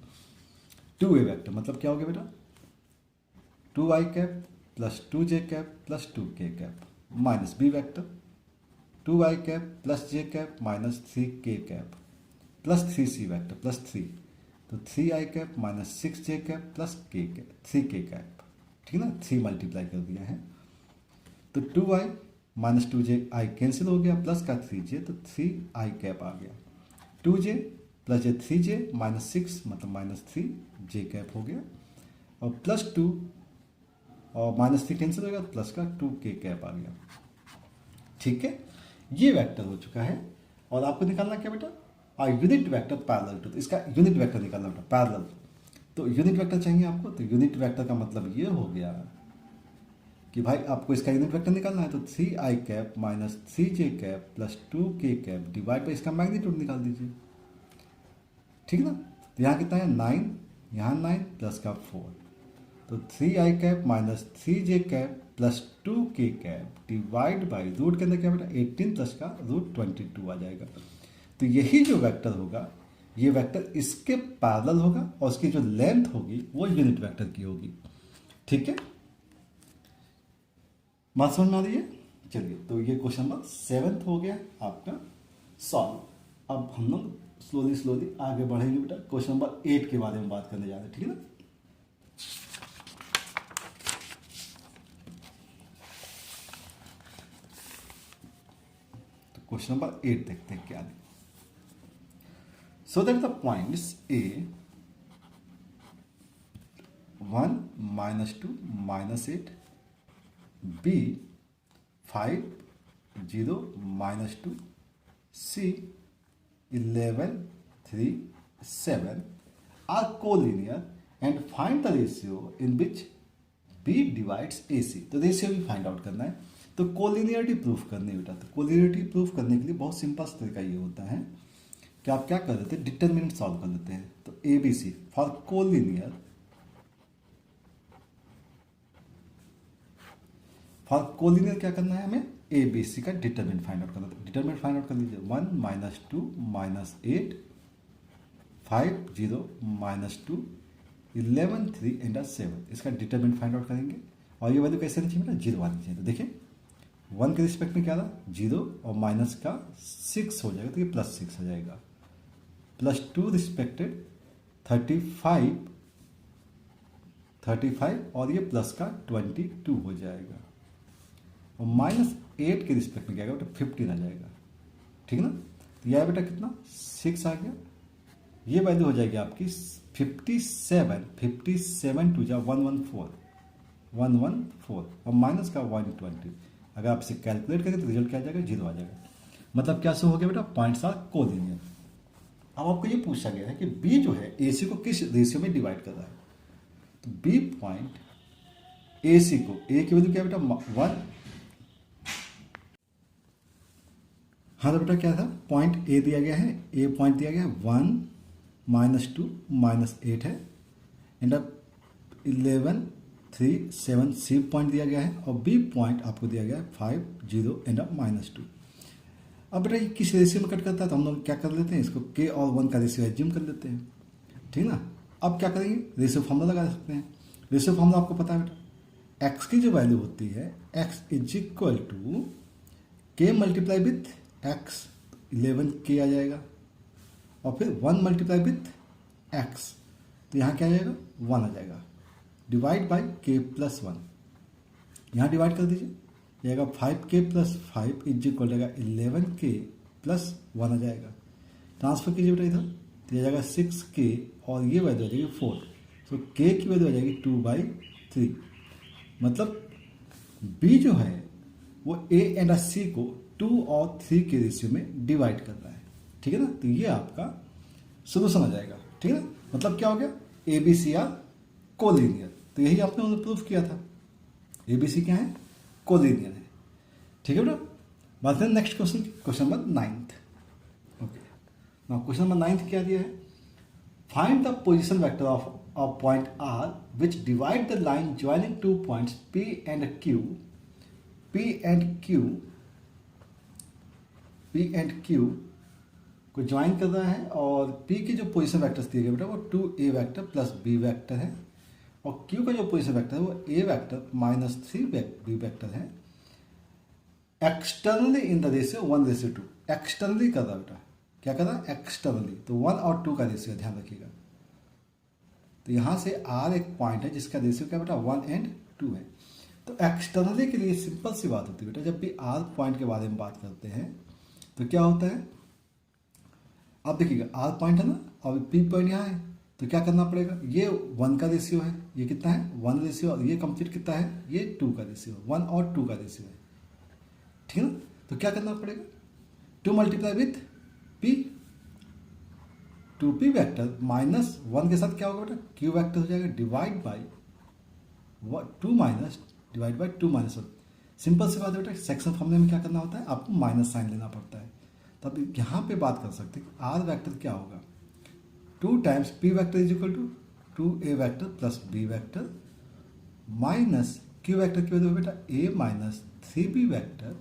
2a वेक्टर मतलब क्या हो गया बेटा? 2i cap plus 2j cap plus 2k cap minus b vector 2i cap plus j cap minus 3k cap plus 3c vector plus 3, तो 3i cap minus 6j cap plus k cap 3k cap, ठीक ना, 3 मल्टीप्लाई कर दिया है तो 2i minus 2j I cancel हो गया, प्लस का 3j तो 3i कैप आ गया, 2j plus j 3j minus 6 मतलब माइनस 3j कैप हो गया, और प्लस 2 और माइनस 3 कैंसिल हो गया, प्लस का 2k कैप आ गया। ठीक है, ये वेक्टर हो चुका है। और आपको निकालना क्या बेटा? यूनिट वेक्टर पैरेलल टू, तो इसका यूनिट वेक्टर निकालना बेटा पैरेलल। तो यूनिट वेक्टर चाहिए आपको, तो यूनिट वेक्टर का मतलब ये हो गया कि भाई आपको इसका यूनिट वेक्टर निकालना है, तो 3i cap minus 3j cap plus 2k cap divide by इसका मैग्नीट्यूड निकाल दीजिए, ठीक ना। तो यहाँ कितना है 9, यहाँ 9 प्लस का 4, तो 3i cap minus 3j cap plus 2k cap divide by root के अंदर क्या बेटा 18 प्लस का रूट 22 आ जाएगा। तो यही जो वेक्टर होगा, ये वेक्टर इसके पैरेलल होगा और उसकी जो लेंथ होगी वो यूनिट वेक्टर की होगी। ठीक है, बात समझ में आ रही है? चलिए, तो ये क्वेश्चन नंबर 7 हो गया आपका सॉल्व। अब हम लोग स्लोली आगे बढ़ेंगे बेटा, क्वेश्चन नंबर 8 के बारे में बात करने जा रहे हैं, ठीक है ना। तो क्वेश्चन नंबर 8 देखते हैं क्या है। सो that the points A 1 - 2 -8, B 5 0 -2, C 11 3 7 are collinear and find the ratio in which B divides AC। तो रेशियो भी फाइंड आउट करना है, तो कोलिनियरिटी प्रूफ करनी है बेटा। तो कोलिनियरिटी प्रूफ करने के लिए बहुत सिंपल तरीका ये होता है कि आप क्या कर देते हैं, डिटरमिनेंट सॉल्व कर देते हैं। तो ABC for collinear, for collinear क्या करना है हमें, ABC का डिटरमिनेंट फाइंड आउट करना है। डिटरमिनेंट फाइंड आउट कर लीजिए 1 - 2 -8 5 0 -2 11 3 एंड 7, इसका डिटरमिनेंट फाइंड आउट करेंगे। और ये वैल्यू कैसे आनी चाहिए बेटा, 0 आनी चाहिए। तो देखिए 1 के रिस्पेक्ट में क्या रहा 0 और माइनस का 6 हो जाएगा, तो ये प्लस 6 हो जाएगा, प्लस 2 रिस्पेक्टेड 35 और ये प्लस का 22 हो जाएगा, और माइनस 8 के रिस्पेक्ट में क्या आएगा बेटा 15 आ जाएगा, ठीक ना। तो यह बेटा कितना 6 आ गया, ये वैल्यू हो जाएगी आपकी 57 टू जा 114 और माइनस का 120। अगर आप इसे कैलकुलेट करें तो रिजल्ट क्या आ जाएगा 0 आ जाएगा। मतलब क्या सो हो गया बेटा, पॉइंट्स आर कोलिनियर। अब आपको ये पूछा गया है कि बी जो है AC को किस रेशियो में डिवाइड कर रहा है। तो बी पॉइंट AC को, A की वैल्यू क्या बेटा 1, हाँ तो बेटा क्या था, पॉइंट A दिया गया है, A पॉइंट दिया गया है 1 -2 -8 है, एंड अब 11 3 7 C पॉइंट दिया गया है, और B पॉइंट आपको दिया गया है 5 0 एंड अब -2। अब बेटा ये किस रेशियो में कट करता है, तो हम लोग क्या कर लेते हैं, इसको K और 1 का रेशियो एज्यूम कर लेते हैं, ठीक ना। अब क्या करेंगे, रेशियो फॉर्मूला लगा सकते हैं। रेशियो फॉर्मूला आपको पता है बेटा, x की जो वैल्यू होती है x is equal to K multiply with x, 11K आ जाएगा, और फिर 1 मल्टीप्लाई विथ x, तो यहाँ क्या आ जाएगा 1 आ जाएगा, डिवाइड बाई K प्लस 1, यहाँ डिवाइड कर दीजिए, जाएगा 5K प्लस 5 इज इक्वल जाएगा 11K प्लस 1 आ जाएगा। ट्रांसफर कीजिए बेटा इधर, तो यह जाएगा 6K और ये वैल्यू आ जाएगी 4, तो K की वैल्यू आ जाएगी 2/3। मतलब B जो है वो A एंड C को 2 और 3 के रेशियो में डिवाइड कर रहा है, ठीक है ना। तो ये आपका सोल्यूशन आ जाएगा, ठीक है ना। मतलब क्या हो गया, A B C are collinear. तो यही आपने प्रूफ किया था, ए बी सी क्या है, कोलिनियर है, ठीक है बेटा। बात करें next question, question number 9th। Okay, now question number 9th क्या दिया है, find the position vector of point R which divide the line joining two points P and Q को ज्वाइन कर रहा है, और पी के जो पोजीशन वेक्टर्स दिए गए बेटा वो 2a vector plus b vector है, और q का जो पोजीशन वेक्टर है वो a vector minus 3b vector है। Externally in the ratio 1:2, externally कर रहा है बेटा, क्या कर रहा है, एक्सटर्नली। तो 1 और 2 का रेशियो ध्यान रखिएगा। तो यहाँ से r एक पॉइंट है जिसका रेशियो क्या बेटा 1 और 2 है। तो एक्सटर्नली के लिए सिंपल सी बात होती है बेटा, जब भी r पॉइंट के बारे में बात करते हैं तो क्या होता है, आप देखिएगा r पॉइंट है ना, और p पॉइंट यहाँ है, तो क्या करना पड़ेगा, ये 1 का रेशियो है, ये कितना है 1 रेशियो, और ये कंप्लीट कितना है, ये 2 का रेशियो, 1 और 2 का रेशियो है, ठीक है ना। तो क्या करना पड़ेगा, 2 multiply with p, 2p vector minus 1 के साथ क्या होगा बेटा, q वेक्टर हो जाएगा, डिवाइड बाई 2 माइनस 1। सिंपल सी बात है बेटा, सेक्शन फॉर्मूले में क्या करना होता है, आपको माइनस साइन लेना पड़ता है। तब यहाँ पे बात कर सकते हैं कि r वेक्टर क्या होगा, 2 times p vector is equal to 2a vector plus b vector minus q vector की वजह बेटा a minus 3b vector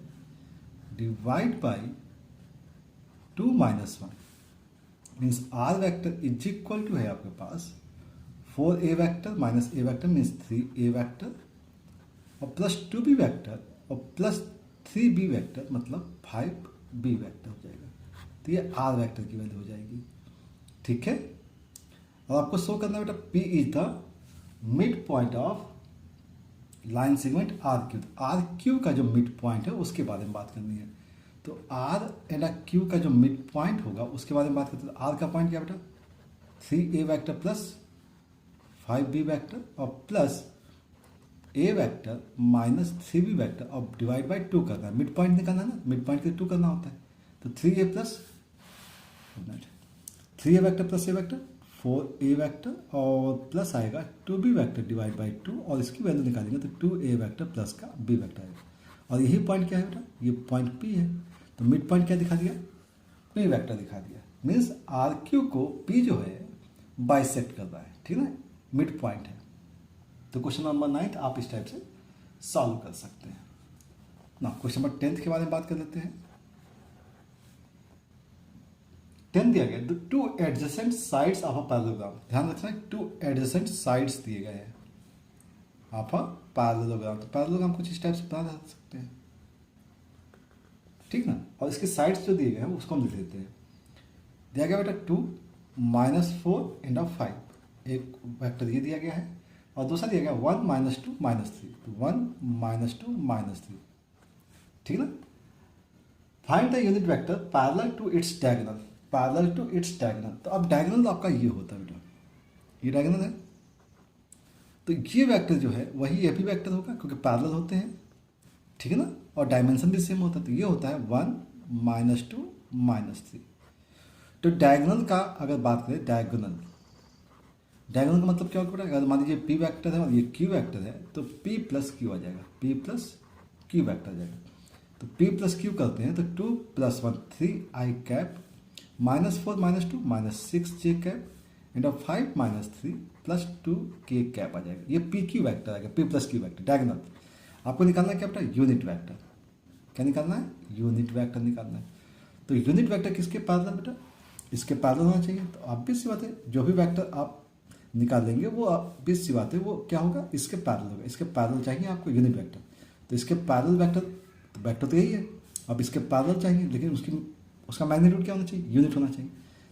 divide by 2 minus 1, means r vector is equal to है आपके पास 4a vector minus a vector means 3a vector, और प्लस 2b वेक्टर और प्लस 3b वेक्टर मतलब 5b वेक्टर हो जाएगा। तो ये r वेक्टर की वैल्यू हो जाएगी, ठीक है। और आपको शो करना है बेटा p is the mid point of line segment R Q. R Q का जो मिड पॉइंट है उसके बारे में बात करनी है। तो आर एंड क्यू का जो मिड पॉइंट होगा उसके बारे में बात करते हैं। तो आर का पॉइंट क्या बेटा 3a vector plus 5b vector और plus a vector minus 3b vector और डिवाइड बाई 2 करना है। मिड पॉइंट निकालना है ना, मिड पॉइंट के 2 करना होता है। तो 3a plus 3a vector plus a vector 4a vector और प्लस आएगा 2b वेक्टर डिवाइड बाई 2, और इसकी वैल्यू निकालेंगे तो 2a वेक्टर प्लस का b वेक्टर आएगा। और यही पॉइंट क्या है बेटा, ये पॉइंट p है। तो मिड पॉइंट क्या दिखा दिया, p वेक्टर दिखा दिया, मीन्स आर क्यू को p जो है बाइसेक्ट कर रहा है, ठीक है ना, मिड पॉइंट है। तो क्वेश्चन नंबर 9 आप इस टाइप से सॉल्व कर सकते हैं ना। क्वेश्चन नंबर 10 के बारे में बात कर लेते हैं। 10 दिया गया, the 2 adjacent sides of a parallelogram. ध्यान रखना है 2 एडजेसेंट साइड्स दिए गए हैं ऑफ अ पैरेललोग्राम। तो पैरेललोग्राम कुछ इस टाइप से बना सकते हैं, ठीक ना। और इसके साइड्स जो दिए गए हैं उसको हम लिख देते हैं। दिया गया बेटा 2 माइनस 4 एंड ऑफ 5, एक वेक्टर ये दिया गया है, और दूसरा दिया गया 1 माइनस 2 माइनस 3, तो 1 माइनस 2 माइनस 3, ठीक ना। Find the unit vector parallel to its diagonal, parallel to its diagonal. तो अब डायगोनल आपका ये होता है बेटा, ये डायगोनल है, तो ये वेक्टर जो है वही ये भी वेक्टर होगा क्योंकि पैरेलल होते हैं, ठीक है ना, और डायमेंशन भी सेम होता है। तो ये होता है 1 माइनस 2 माइनस 3। तो डायगोनल का अगर बात करें, डायगोनल का मतलब क्या होगा बेटा, अगर मान लीजिए p वेक्टर है और ये q वेक्टर है तो p प्लस q आ जाएगा, p प्लस q वेक्टर आ जाएगा। तो p प्लस q करते हैं तो 2 plus 1 3i cap minus 4 minus 2 minus 6j cap and 5 minus 3 plus 2k cap आ जाएगा। ये p q वेक्टर आएगा, p plus q vector diagonal. आपको निकालना है क्या बेटा, यूनिट वेक्टर। क्या निकालना है, यूनिट वेक्टर निकालना है। तो यूनिट वेक्टर किसके पैरेलल बेटा, इसके पैरेलल होना चाहिए। तो ऑब्वियस सी बात है जो भी वेक्टर आप निकालेंगे वो ऑब्वियस सी बात है वो क्या होगा, इसके पैरेलल होगा। इसके पैरेलल चाहिए आपको यूनिट वेक्टर, तो इसके पैरेलल वेक्टर तो यही है। अब इसके पैरेलल चाहिए लेकिन उसका मैग्नीट्यूड क्या होना चाहिए, यूनिट होना चाहिए।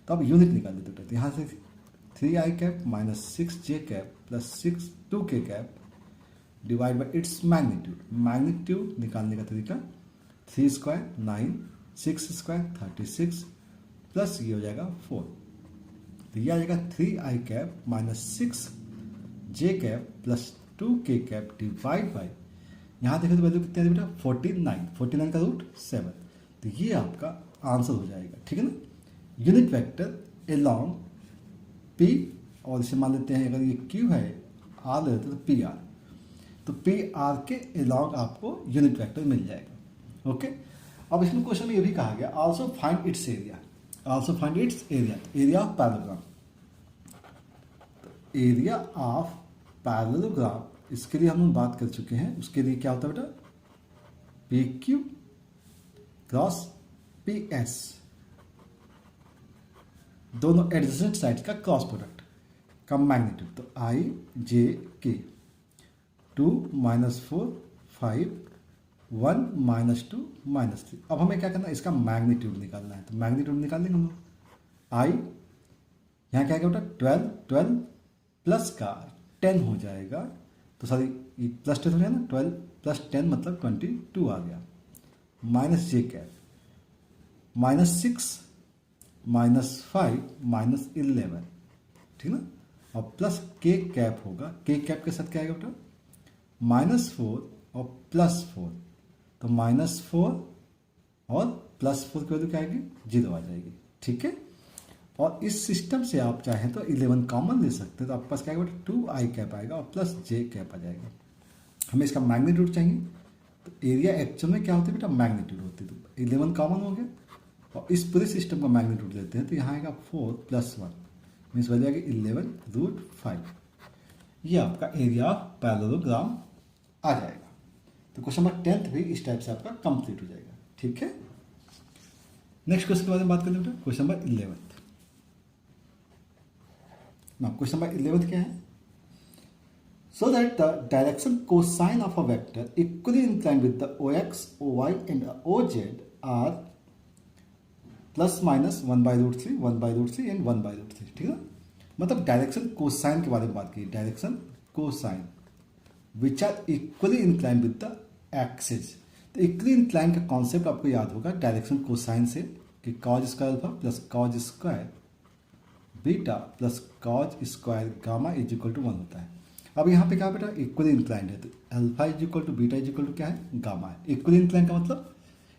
तो अब यूनिट निकाल देते हैं। तो यहाँ से 3i cap minus 6j cap plus 2k cap divide by its magnitude. Magnitude निकालने का तरीका 3 स्क्वायर 9, 6 स्क्वायर 36 प्लस ये हो जाएगा 4। तो ये आ जाएगा 3i cap minus 6j cap plus 2k cap divide by, यहाँ देखें तो वैल्यू कितनी है बेटा 49 का रूट 7। तो ये आपका आंसर हो जाएगा, ठीक है ना। यूनिट वेक्टर एलॉन्ग पी, और इसे मान लेते हैं अगर ये क्यू है, आर ले लेते हैं तो पी आर, तो पी आर के एलॉन्ग आपको यूनिट वेक्टर मिल जाएगा। ओके, अब इसमें क्वेश्चन में ये भी कहा गया also find its area, also find its area, area of parallelogram, area of parallelogram इसके लिए हम लोग बात कर चुके हैं। उसके लिए क्या होता है बेटा, P Q cross P S, दोनों एडजेसेंट साइड्स का क्रॉस प्रोडक्ट का मैग्नीट्यूड, तो आई जे के 2 - 4 5 1 - 2 -3। अब हमें क्या करना है, इसका मैग्नीट्यूड निकालना है, तो मैग्नीट्यूड निकाल लेंगे हम लोग। आई यहाँ क्या बेटा 12 12 प्लस का 10 हो जाएगा, तो सॉरी ये प्लस 10 हो जाएगा ना, 12 प्लस 10 मतलब 22 आ गया, माइनस जे कैप -6 -5 -11, ठीक ना, और प्लस के कैप होगा, के कैप के साथ क्या आएगा बेटा -4 और +4, तो -4 और +4 की वैल्यू क्या आएगी 0 आ जाएगी, ठीक है। और इस सिस्टम से आप चाहें तो 11 कॉमन ले सकते हैं, तो आपके पास क्या आएगा बेटा 2i कैप आएगा और प्लस जे कैप आ जाएगा। हमें इसका मैग्नीट्यूड चाहिए, तो एरिया एक्चुअल में क्या होती है बेटा मैग्नीट्यूड होती है, तो 11 कॉमन हो गया और इस पूरे सिस्टम का मैग्नीट्यूड लेते हैं, तो यहाँ आएगा 4 + 1 मीन्स वैल्यू आएगी 11√5। ये आपका एरिया ऑफ पैरेललोग्राम आ जाएगा। तो क्वेश्चन नंबर 10 भी इस टाइप से आपका कंप्लीट हो जाएगा, ठीक है। नेक्स्ट क्वेश्चन के बारे में बात करें बेटा, क्वेश्चन नंबर 11। क्वेश्चन नंबर 11 क्या है, so that the direction cosine of a vector equally inclined with the ox, oy and oz are ±1/√3, 1/√3 and 1/√3, ठीक है। मतलब डायरेक्शन कोसाइन के बारे में बात की, direction cosine which are equally incline with the axis. तो इक्वली इंक्लाइन का कॉन्सेप्ट आपको याद होगा डायरेक्शन कोसाइन से, कि cos square alpha plus cos square beta plus cos square gamma is equal to 1 होता है। अब यहाँ पे क्या बेटा इक्वली इंक्लाइंड है, तो alpha is equal to beta is equal to क्या है गामा है। इक्वली इंक्लाइंड का मतलब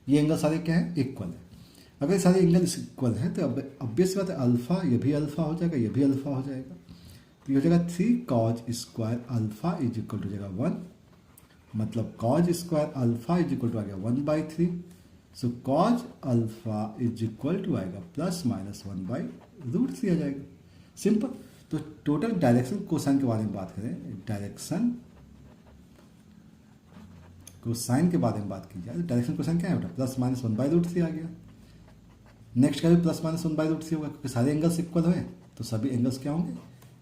ये एंगल सारे क्या है इक्वल है। अगर सारे एंगल इक्वल है तो अब ऑब्वियस बात है अल्फा, ये भी अल्फा हो जाएगा, ये भी अल्फा हो जाएगा, तो ये हो जाएगा 3 cos square alpha is equal to जाएगा 1, मतलब cos square alpha is equal to आ गया 1/3, so cos alpha is equal to आएगा ±1/√3 आ जाएगा, सिंपल। तो टोटल डायरेक्शन कोसाइन के बारे में बात करें, डायरेक्शन कोसाइन के बारे में बात की जाए तो डायरेक्शन कोसाइन क्या है बेटा ±1/√3 आ गया। नेक्स्ट का भी ±1/√3 होगा, क्योंकि सारे एंगल्स इक्वल हुए तो सभी एंगल्स क्या होंगे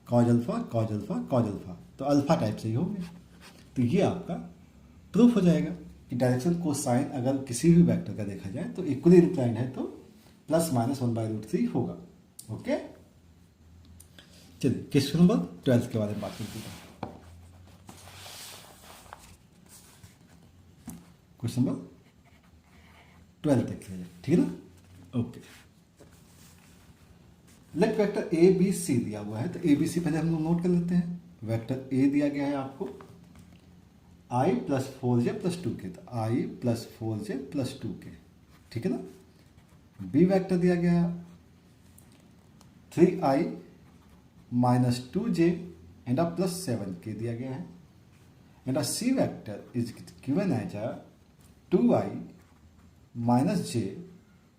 cause alpha cause alpha cause alpha, तो अल्फा टाइप से ही होंगे। तो ये आपका प्रूफ हो जाएगा कि डायरेक्शन कोसाइन अगर किसी भी वेक्टर का देखा जाए तो इक्वली इंक्लाइंड है तो ±1/√3 होगा। ओके, चलिए क्वेश्चन नंबर 12 के बारे में बात करते हैं। क्वेश्चन नंबर 12 देख लीजिए, ठीक है ना। Okay, let vector A B C दिया हुआ है, तो ए बी सी पहले हम लोग नोट कर लेते हैं। वेक्टर ए दिया गया है आपको i + 4j + 2k, तो i + 4j + 2k, ठीक है ना। बी वेक्टर दिया गया है 3i - 2j and a +7k दिया गया है, and a c vector is given as a 2i - j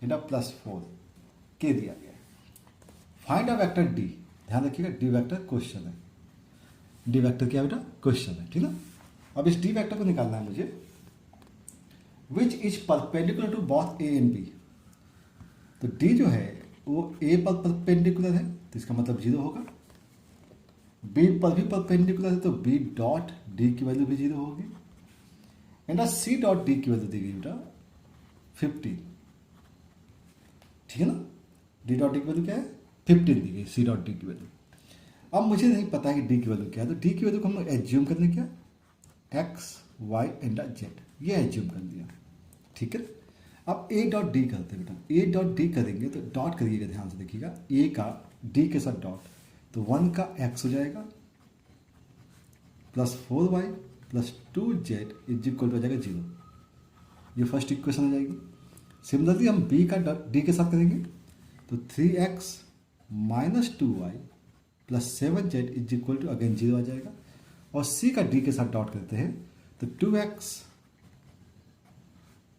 and a +4k दिया गया है। फाइंड अ वेक्टर d, ध्यान रखिएगा d वेक्टर क्वेश्चन है, d वेक्टर क्या बेटा क्वेश्चन है, ठीक है। अब इस d वेक्टर को निकालना है मुझे, which is perpendicular to both a and b। तो d जो है वो a पर परपेंडिकुलर है तो इसका मतलब 0 होगा, b पर भी परपेंडिकुलर है तो b डॉट d की वैल्यू भी 0 होगी, एंड c डॉट d की वैल्यू दी गई बेटा 15, ठीक है ना। d डॉट d की वैल्यू क्या है 15 दी गई, c डॉट d की वैल्यू। अब मुझे नहीं पता है कि d की वैल्यू क्या है, तो d की वैल्यू को हम लोग एज्यूम करने क्या x y एंड z, ये एज्यूम कर दिया, ठीक है। अब a डॉट डी करते हैं बेटा, a डॉट डी करेंगे तो डॉट करिएगा, ध्यान से देखिएगा, a का d के साथ डॉट, तो 1 का x हो जाएगा +4y + 2z is equal to हो जाएगा 0, ये फर्स्ट इक्वेशन हो जाएगी। सिमिलरली हम बी का डी के साथ करेंगे तो 3x minus 2y plus 7z is equal to again 0 आ जाएगा। और सी का डी के साथ डॉट करते हैं तो 2x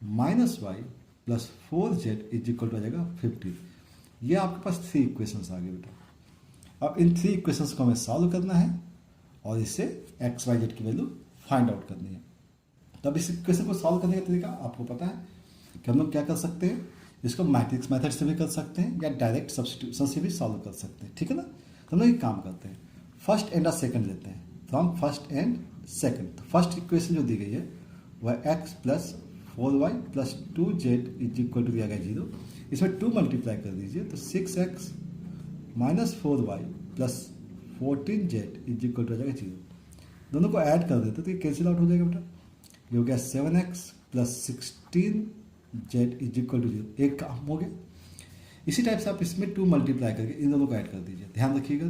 minus Y plus 4z is equal to आ जाएगा 50। ये आपके पास 3 इक्वेशंस आ गए बेटा। अब इन 3 इक्वेशंस को हमें सॉल्व करना है और इससे x y z की वैल्यू फाइंड आउट करनी है। तब इस इक्वेशन को सॉल्व करने का तरीका आपको पता है कि हम लोग क्या कर सकते हैं, इसको मैट्रिक्स मेथड से भी कर सकते हैं या डायरेक्ट सब्स्टिट्यूशन से भी सॉल्व कर सकते हैं, ठीक है ना। तो हम लोग एक काम करते हैं, फर्स्ट एंड और सेकंड लेते हैं। तो हम फर्स्ट एंड सेकंड, तो फर्स्ट इक्वेशन जो दी गई है वह x plus 4y plus 2z is equal to दिया गया 0। इसमें 2 मल्टीप्लाई कर दीजिए तो 6x minus 4y plus 14z is equal to आ जाएगा 0। दोनों को ऐड कर देते तो ये कैंसिल आउट हो जाएगा बेटा। ये हो गया 7x plus 16z is equal to 0, एक काम हो गया। इसी टाइप से आप इसमें 2 मल्टीप्लाई करके इन दोनों को ऐड कर दीजिए। ध्यान रखिएगा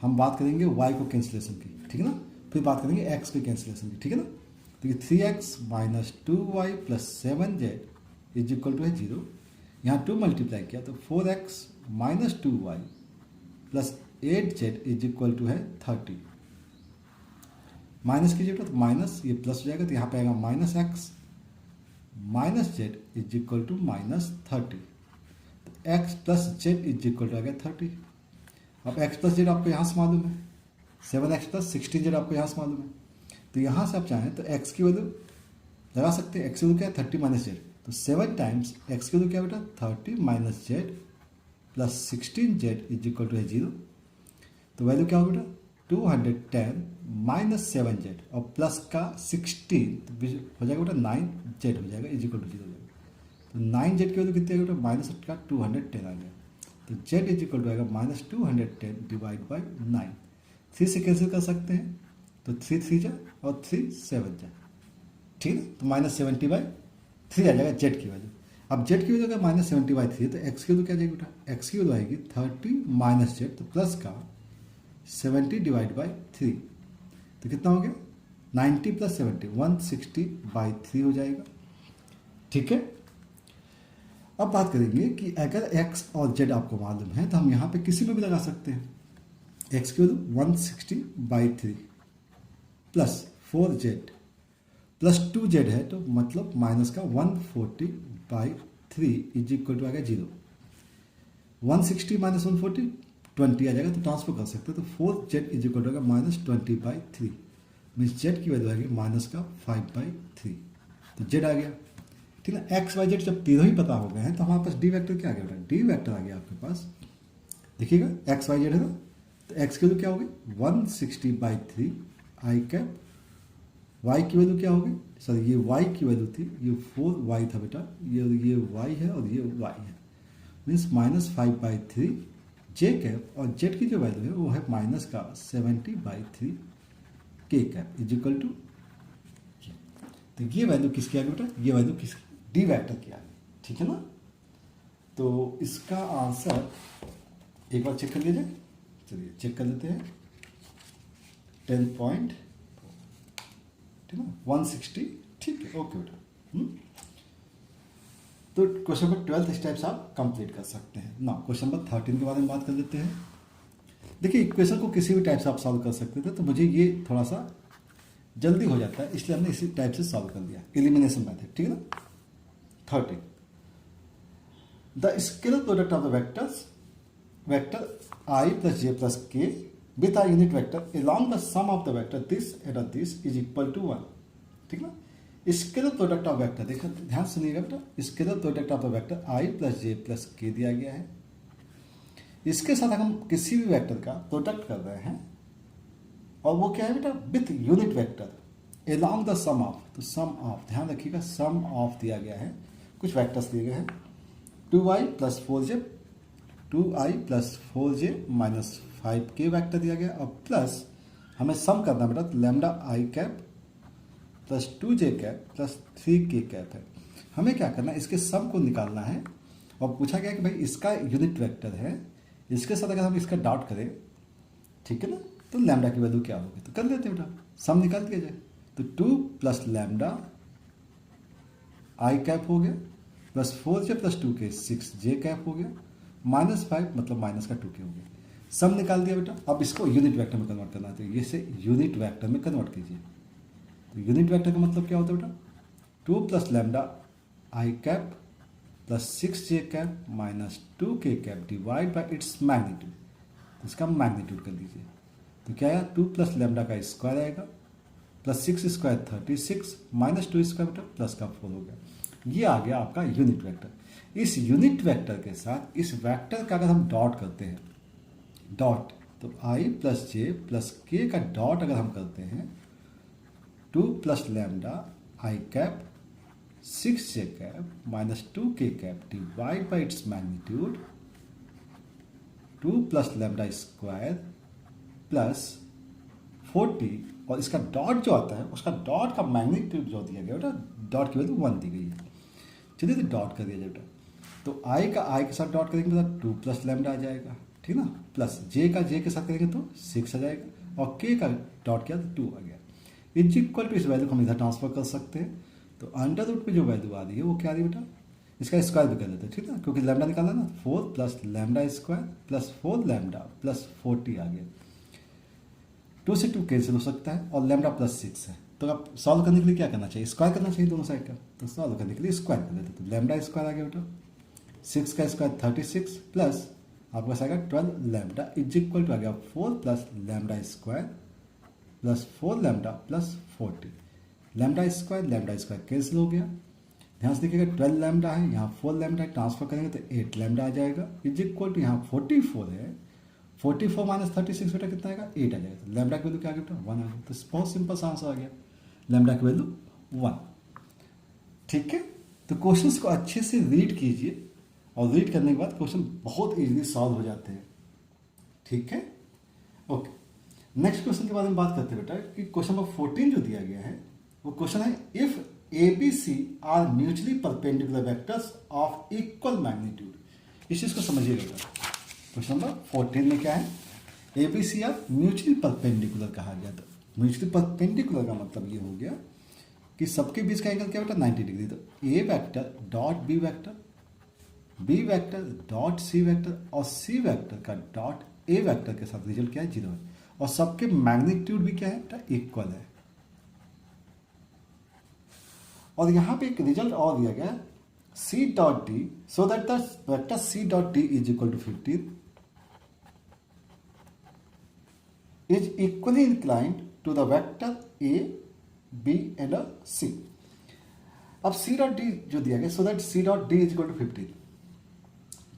हम बात करेंगे y को कैंसिलेशन की, ठीक है ना, फिर बात करेंगे x की कैंसिलेशन की, ठीक है ना। तो ये 3x minus 2y plus 7z is equal to है 0। यहाँ 2 मल्टीप्लाई किया तो 4x minus 2y plus 8z is equal to है 30। माइनस कीजिए तो माइनस ये प्लस हो जाएगा तो यहाँ पे आएगा minus x minus Z is equal to minus 30। तो x plus Z is equal to आ गया 30। अब x प्लस जेड आपको यहाँ से मालूम है, 7x प्लस 16z आपको यहाँ से मालूम है। तो यहाँ से आप चाहें तो x की वैल्यू लगा सकते हैं। x की वैल्यू क्या है 30 माइनस जेड, तो 7 टाइम्स x की वैल्यू क्या बेटा 30 minus Z plus 16z is equal to है 0। तो वैल्यू क्या होगा बेटा 210 माइनस 7z और प्लस का 16 तो हो जाएगा बेटा 9z हो जाएगा इज इक्वल टू 0 हो जाएगा। तो 9z की वैल्यू कितनी आएगी बेटा माइनस का 210 आ गया। तो z इज इक्वल टू आएगा माइनस 210 डिवाइड बाई 9। 3 से कैंसिल कर सकते हैं तो 3 3 जा और 3 7 जा, ठीक है। तो माइनस 70/3 आ जाएगा जेड की वैल्यू। अब जेड की वैल्यू अगर माइनस 70/3 तो एक्स की वैल्यू क्या जाएगी बेटा, एक्स की वैल्यू आएगी 30 माइनस जेड तो प्लस का 70 डिवाइड बाई 3 तो कितना हो गया 90 प्लस 70 160/3 हो जाएगा, ठीक है। अब बात करेंगे कि अगर x और z आपको मालूम है तो हम यहाँ पे किसी में भी लगा सकते हैं। x की value 160/3 plus 4z plus 2z है तो मतलब माइनस का 140/3 इज इक्वल टू आ गया 0। 160 माइनस 140 20 आ जाएगा तो ट्रांसफर कर सकते हैं। तो 4z इज इक्वल टू आएगा माइनस 20/3 मीन्स जेड की वैल्यू आएगी माइनस का 5/3 तो जेड आ गया, ठीक है। एक्स वाई जेड जब तीनों ही पता हो गए हैं तो हमारे पास डी वेक्टर क्या आ गया बेटा, डी वेक्टर आ गया आपके पास। देखिएगा एक्स वाई जेड है ना, तो एक्स की वैल्यू क्या होगी 160/3 आई कैप। वाई की वैल्यू क्या होगी, सॉरी ये वाई की वैल्यू थी, ये 4y था बेटा, ये y है और ये y है मीन्स माइनस 5/3 जे कैप। और जेड की जो वैल्यू है वो है माइनस का 70/3 के कैप इज इक्वल टू। तो ये वैल्यू किसकी आ गई बेटा, ये वैल्यू किसकी डी वेक्टर की आ गई, ठीक है ना। तो इसका आंसर एक बार चेक कर लीजिए, चलिए चेक कर लेते हैं 10 ठीक है 160, ठीक है ओके बेटा। तो क्वेश्चन नंबर 12 इस टाइप से आप कंप्लीट कर सकते हैं ना। क्वेश्चन नंबर 13 के बारे में बात कर लेते हैं। देखिए इक्वेशन को किसी भी टाइप से आप सॉल्व कर सकते थे, तो मुझे ये थोड़ा सा जल्दी हो जाता है इसलिए हमने इसी टाइप से सॉल्व कर दिया, एलिमिनेशन मेथड, ठीक है ना। 13 the scalar product of the vector I plus J plus K with a unit vector along the sum of the vector this and this is equal to 1, ठीक है ना। स्केलर प्रोडक्ट ऑफ वेक्टर देखो ध्यान सुनिएगा बेटा, scalar product of the vector I plus J plus के दिया गया है। इसके साथ हम किसी भी वेक्टर का प्रोडक्ट कर रहे हैं और वो क्या है बेटा with unit vector along the sum of, तो सम ऑफ ध्यान रखिएगा सम ऑफ दिया गया है, कुछ वेक्टर्स दिए गए हैं 2i plus 4j 2i plus 4j minus 5k vector दिया गया और प्लस हमें सम करना बेटा lambda I cap plus 2j cap plus 3k cap है। हमें क्या करना है इसके सम को निकालना है और पूछा गया कि भाई इसका यूनिट वेक्टर है, इसके साथ अगर हम इसका डॉट करें ठीक है ना तो लैम्डा की वैल्यू क्या होगी, तो कर लेते हैं बेटा सम निकाल दिया जाए। तो 2 प्लस लैम्डा आई कैप हो गया plus 4j plus 2k 6j cap हो गया, -5 मतलब माइनस का 2k हो गया। सम निकाल दिया बेटा। अब इसको यूनिट वेक्टर में कन्वर्ट करना है, तो ये से यूनिट वेक्टर में कन्वर्ट कीजिए। तो यूनिट वेक्टर का मतलब क्या होता है बेटा, 2 plus lambda I cap plus 6j cap minus 2k cap divide by its magnitude. तो इसका मैग्नीट्यूड कर दीजिए। तो क्या आया, 2 प्लस लैम्डा का स्क्वायर आएगा प्लस 6 स्क्वायर 36 माइनस 2 स्क्वायर बेटा प्लस का 4 हो गया। ये आ गया आपका यूनिट वेक्टर। इस यूनिट वेक्टर के साथ इस वेक्टर का अगर हम डॉट करते हैं, डॉट, तो आई प्लस जे प्लस के का डॉट अगर हम करते हैं, 2 plus lambda I cap 6j cap minus 2k cap divide by its magnitude 2 plus lambda square plus 40, और इसका डॉट जो आता है उसका डॉट का मैग्नीट्यूड जो दिया गया बेटा, डॉट की वैल्यू 1 दी गई है। चलिए तो डॉट कर दिया जाए बेटा। तो आई का आई के साथ डॉट करेंगे बेटा 2 प्लस लैम्डा आ जाएगा, ठीक ना, प्लस जे का जे के साथ करेंगे तो 6 आ जाएगा, और के का डॉट किया तो 2 आ गया। इज इक्वल टू इस वैल्यू को हम इधर ट्रांसफर कर सकते हैं। तो अंडर रूट पे जो वैल्यू आ रही है वो क्या आ रही है बेटा, इसका स्क्वायर भी कर देते हैं, ठीक ना, क्योंकि लैम्डा निकालना ना, 4 plus lambda square plus 4 lambda plus 40 आ गया। 2 से 2 कैंसिल हो सकता है और लैम्डा प्लस 6 है। तो आप सॉल्व करने के लिए क्या करना चाहिए, स्क्वायर करना चाहिए दोनों साइड का। तो सॉल्व करने के लिए स्क्वायर कर लेते, तो लैम्डा स्क्वायर आ गया बेटा, 6 का स्क्वायर 36 प्लस आपके पास आएगा 12 लैम्डा इज इक्वल टू आ गया 4 plus lambda square plus 4 lambda plus 40। Lambda square cancel हो गया। ध्यान से देखिएगा 12 लैम्डा है, यहाँ 4 लैम्डा ट्रांसफर करेंगे तो 8 लैम्डा आ जाएगा इज इक्वल टू यहाँ 44 है, 44 माइनस 36 बेटा कितना आएगा, 8 आ जाएगा। तो लैम्डा की वैल्यू क्या आ गया बेटा, 1 आ गया। तो बहुत सिंपल सा आंसर आ गया, लैम्डा की वैल्यू 1। ठीक है, तो क्वेश्चंस को अच्छे से रीड कीजिए, और रीड करने के बाद क्वेश्चन बहुत इजीली सॉल्व हो जाते हैं। ठीक है, ओके। नेक्स्ट क्वेश्चन के बारे में बात करते हैं बेटा कि क्वेश्चन नंबर 14 जो दिया गया है वो क्वेश्चन है, if ABC are mutually perpendicular vectors of equal magnitude. इस चीज को समझिए बेटा। क्वेश्चन नंबर 14 में क्या है, ABC आर म्यूचुअली परपेंडिकुलर कहा गया। तो म्यूचुअली परपेंडिकुलर का मतलब ये हो गया कि सबके बीच का एंगल क्या बेटा, 90 डिग्री। तो A vector dot B vector, B vector dot C vector, और सी वेक्टर का डॉट ए वेक्टर के साथ रिजल्ट क्या है, 0 है। और सबके मैग्नीट्यूड भी क्या है बेटा, इक्वल है। और यहां पे एक रिजल्ट और दिया गया है, C dot D, so that the vector C dot D is equal to 15 is equally inclined to the vector A B and C. अब सी डॉट डी जो दिया गया, so that C dot D is equal to 15,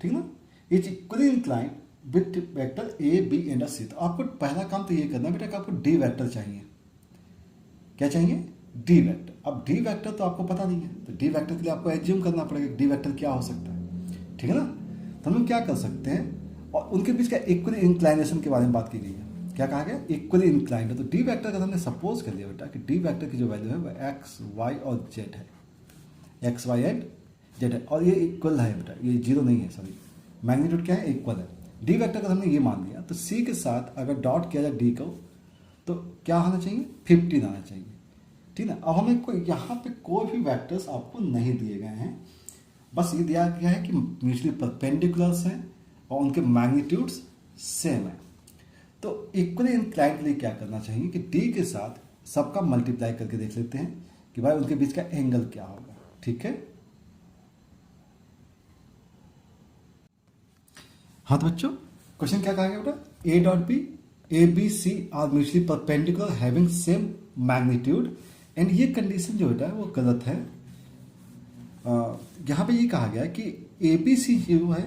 ठीक ना, is equally inclined with vector A B and C. तो आपको पहला काम तो ये करना है बेटा कि आपको डी वेक्टर चाहिए। क्या चाहिए, डी वेक्टर। अब डी वेक्टर तो आपको पता नहीं है, तो डी वेक्टर के लिए आपको एज्यूम करना पड़ेगा डी वेक्टर क्या हो सकता है, ठीक है ना। तो हम क्या कर सकते हैं, और उनके बीच का इक्वली इंक्लाइनेशन के बारे में बात की गई है। क्या कहा गया, इक्वली इंक्लाइंड। तो डी वेक्टर का हमने सपोज कर लिया बेटा कि डी वेक्टर की जो वैल्यू है वो एक्स वाई और जेड है, एक्स वाई एंड जेड है, और ये इक्वल है बेटा, ये 0 नहीं है, सॉरी, मैग्नीट्यूड क्या है, इक्वल है। डी वेक्टर का हमने ये मान लिया, तो सी के साथ अगर डॉट किया जाए डी को, तो क्या होना चाहिए, 15 आना चाहिए, ठीक है। अब हमें कोई यहाँ पे कोई भी वेक्टर्स आपको नहीं दिए गए हैं, बस ये दिया गया है कि म्यूचुअली परपेंडिकुलर्स हैं और उनके मैग्नीट्यूड्स सेम है। तो इक्वली इंक्लाइंड के लिए क्या करना चाहिए कि डी के साथ सबका मल्टीप्लाई करके देख लेते हैं कि भाई उनके बीच का एंगल क्या होगा, ठीक है। हाँ तो बच्चों, क्वेश्चन क्या कहा गया बेटा, A dot B, A B C are mutually perpendicular having same magnitude, and ये कंडीशन जो बेटा है वो गलत है। यहाँ पे ये कहा गया है कि ए बी सी जो है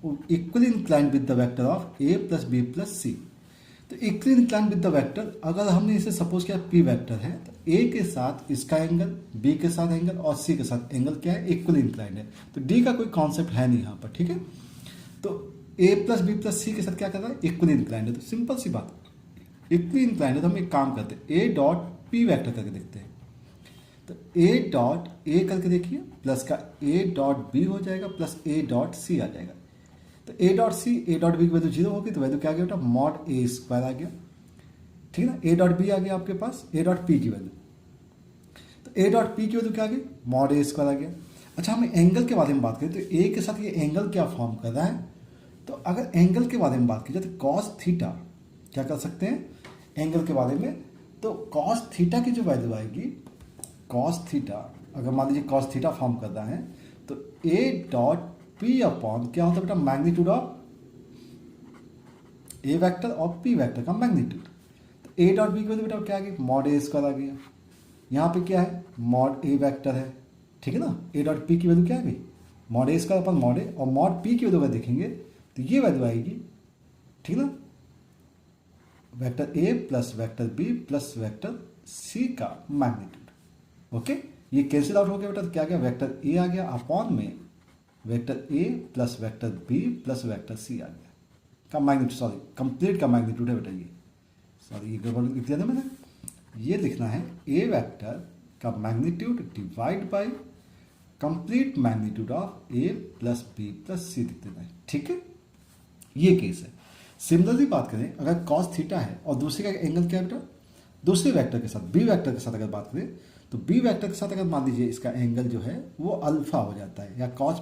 वो equally inclined with the vector of A plus B plus C. तो equally inclined with the vector, अगर हमने इसे सपोज किया पी वेक्टर है, तो ए के साथ इसका एंगल, बी के साथ एंगल और सी के साथ एंगल क्या है, इक्वली इंक्लाइंड है। तो डी का कोई कॉन्सेप्ट है नहीं यहाँ पर, ठीक है। तो ए प्लस बी प्लस सी के साथ क्या कर रहा है, इक्वली इंक्लाइंड है। तो सिंपल सी बात, इक्वली इंक्लाइंड है तो हम एक काम करते हैं, ए डॉट पी वेक्टर करके देखते हैं। तो ए डॉट ए करके देखिए, प्लस का ए डॉट बी हो जाएगा, प्लस ए डॉट सी आ जाएगा। तो A dot C, A dot B की वैल्यू 0 होगी, तो वैल्यू क्या आ गया बेटा, मॉड ए स्क्वायर आ गया, ठीक है ना। ए डॉट बी आ गया आपके पास, ए डॉट पी की वैल्यू, तो ए डॉट पी की वैल्यू क्या आ गई, मॉड ए स्क्वायर आ गया। अच्छा, हम एंगल के बारे में बात करें तो ए के साथ ये एंगल क्या फॉर्म कर रहा है, तो अगर एंगल के बारे में बात की जाए तो कॉस थीटा क्या कर सकते हैं एंगल के बारे में, तो कॉस थीटा की जो वैल्यू आएगी, कॉस थीटा अगर मान लीजिए कॉस थीटा फॉर्म कर रहा है तो ए डॉट पी अपॉन क्या होता है बेटा, मैग्नीट्यूड ऑफ ए वेक्टर और पी वेक्टर का मैग्नीट्यूड। तो ए डॉट बी की वैल्यू बेटा क्या आ गई, मॉड ए स्क्वायर आ गया। यहाँ पे क्या है, मॉड ए वेक्टर है, ठीक है ना। ए डॉट पी की वैल्यू क्या आ गई, mod A square upon mod ए, और मॉड पी की वैल्यू अगर देखेंगे तो ये वैल्यू आएगी, ठीक है ना, vector A plus vector B plus vector C का मैग्नीट्यूड। ओके, ये कैंसिल आउट हो गया बेटा, तो क्या गया, वेक्टर ए आ गया अपॉन में vector A plus vector B plus vector C आ गया का मैग्नीट्यूड, सॉरी कंप्लीट का मैग्नीट्यूड है बेटा ये, सॉरी ये गड़बड़ लिख दिया था मैंने, ये लिखना है ए वेक्टर का magnitude divide by complete magnitude of A plus B plus C लिख देना है, ठीक है। ये केस है। सिमिलरली बात करें अगर कॉस थीटा है और दूसरे का एंगल क्या है बेटा, दूसरे वेक्टर के साथ बी वेक्टर के साथ अगर बात करें तो बी वेक्टर के साथ अगर मान लीजिए इसका एंगल जो है वो अल्फा हो जाता है या कॉस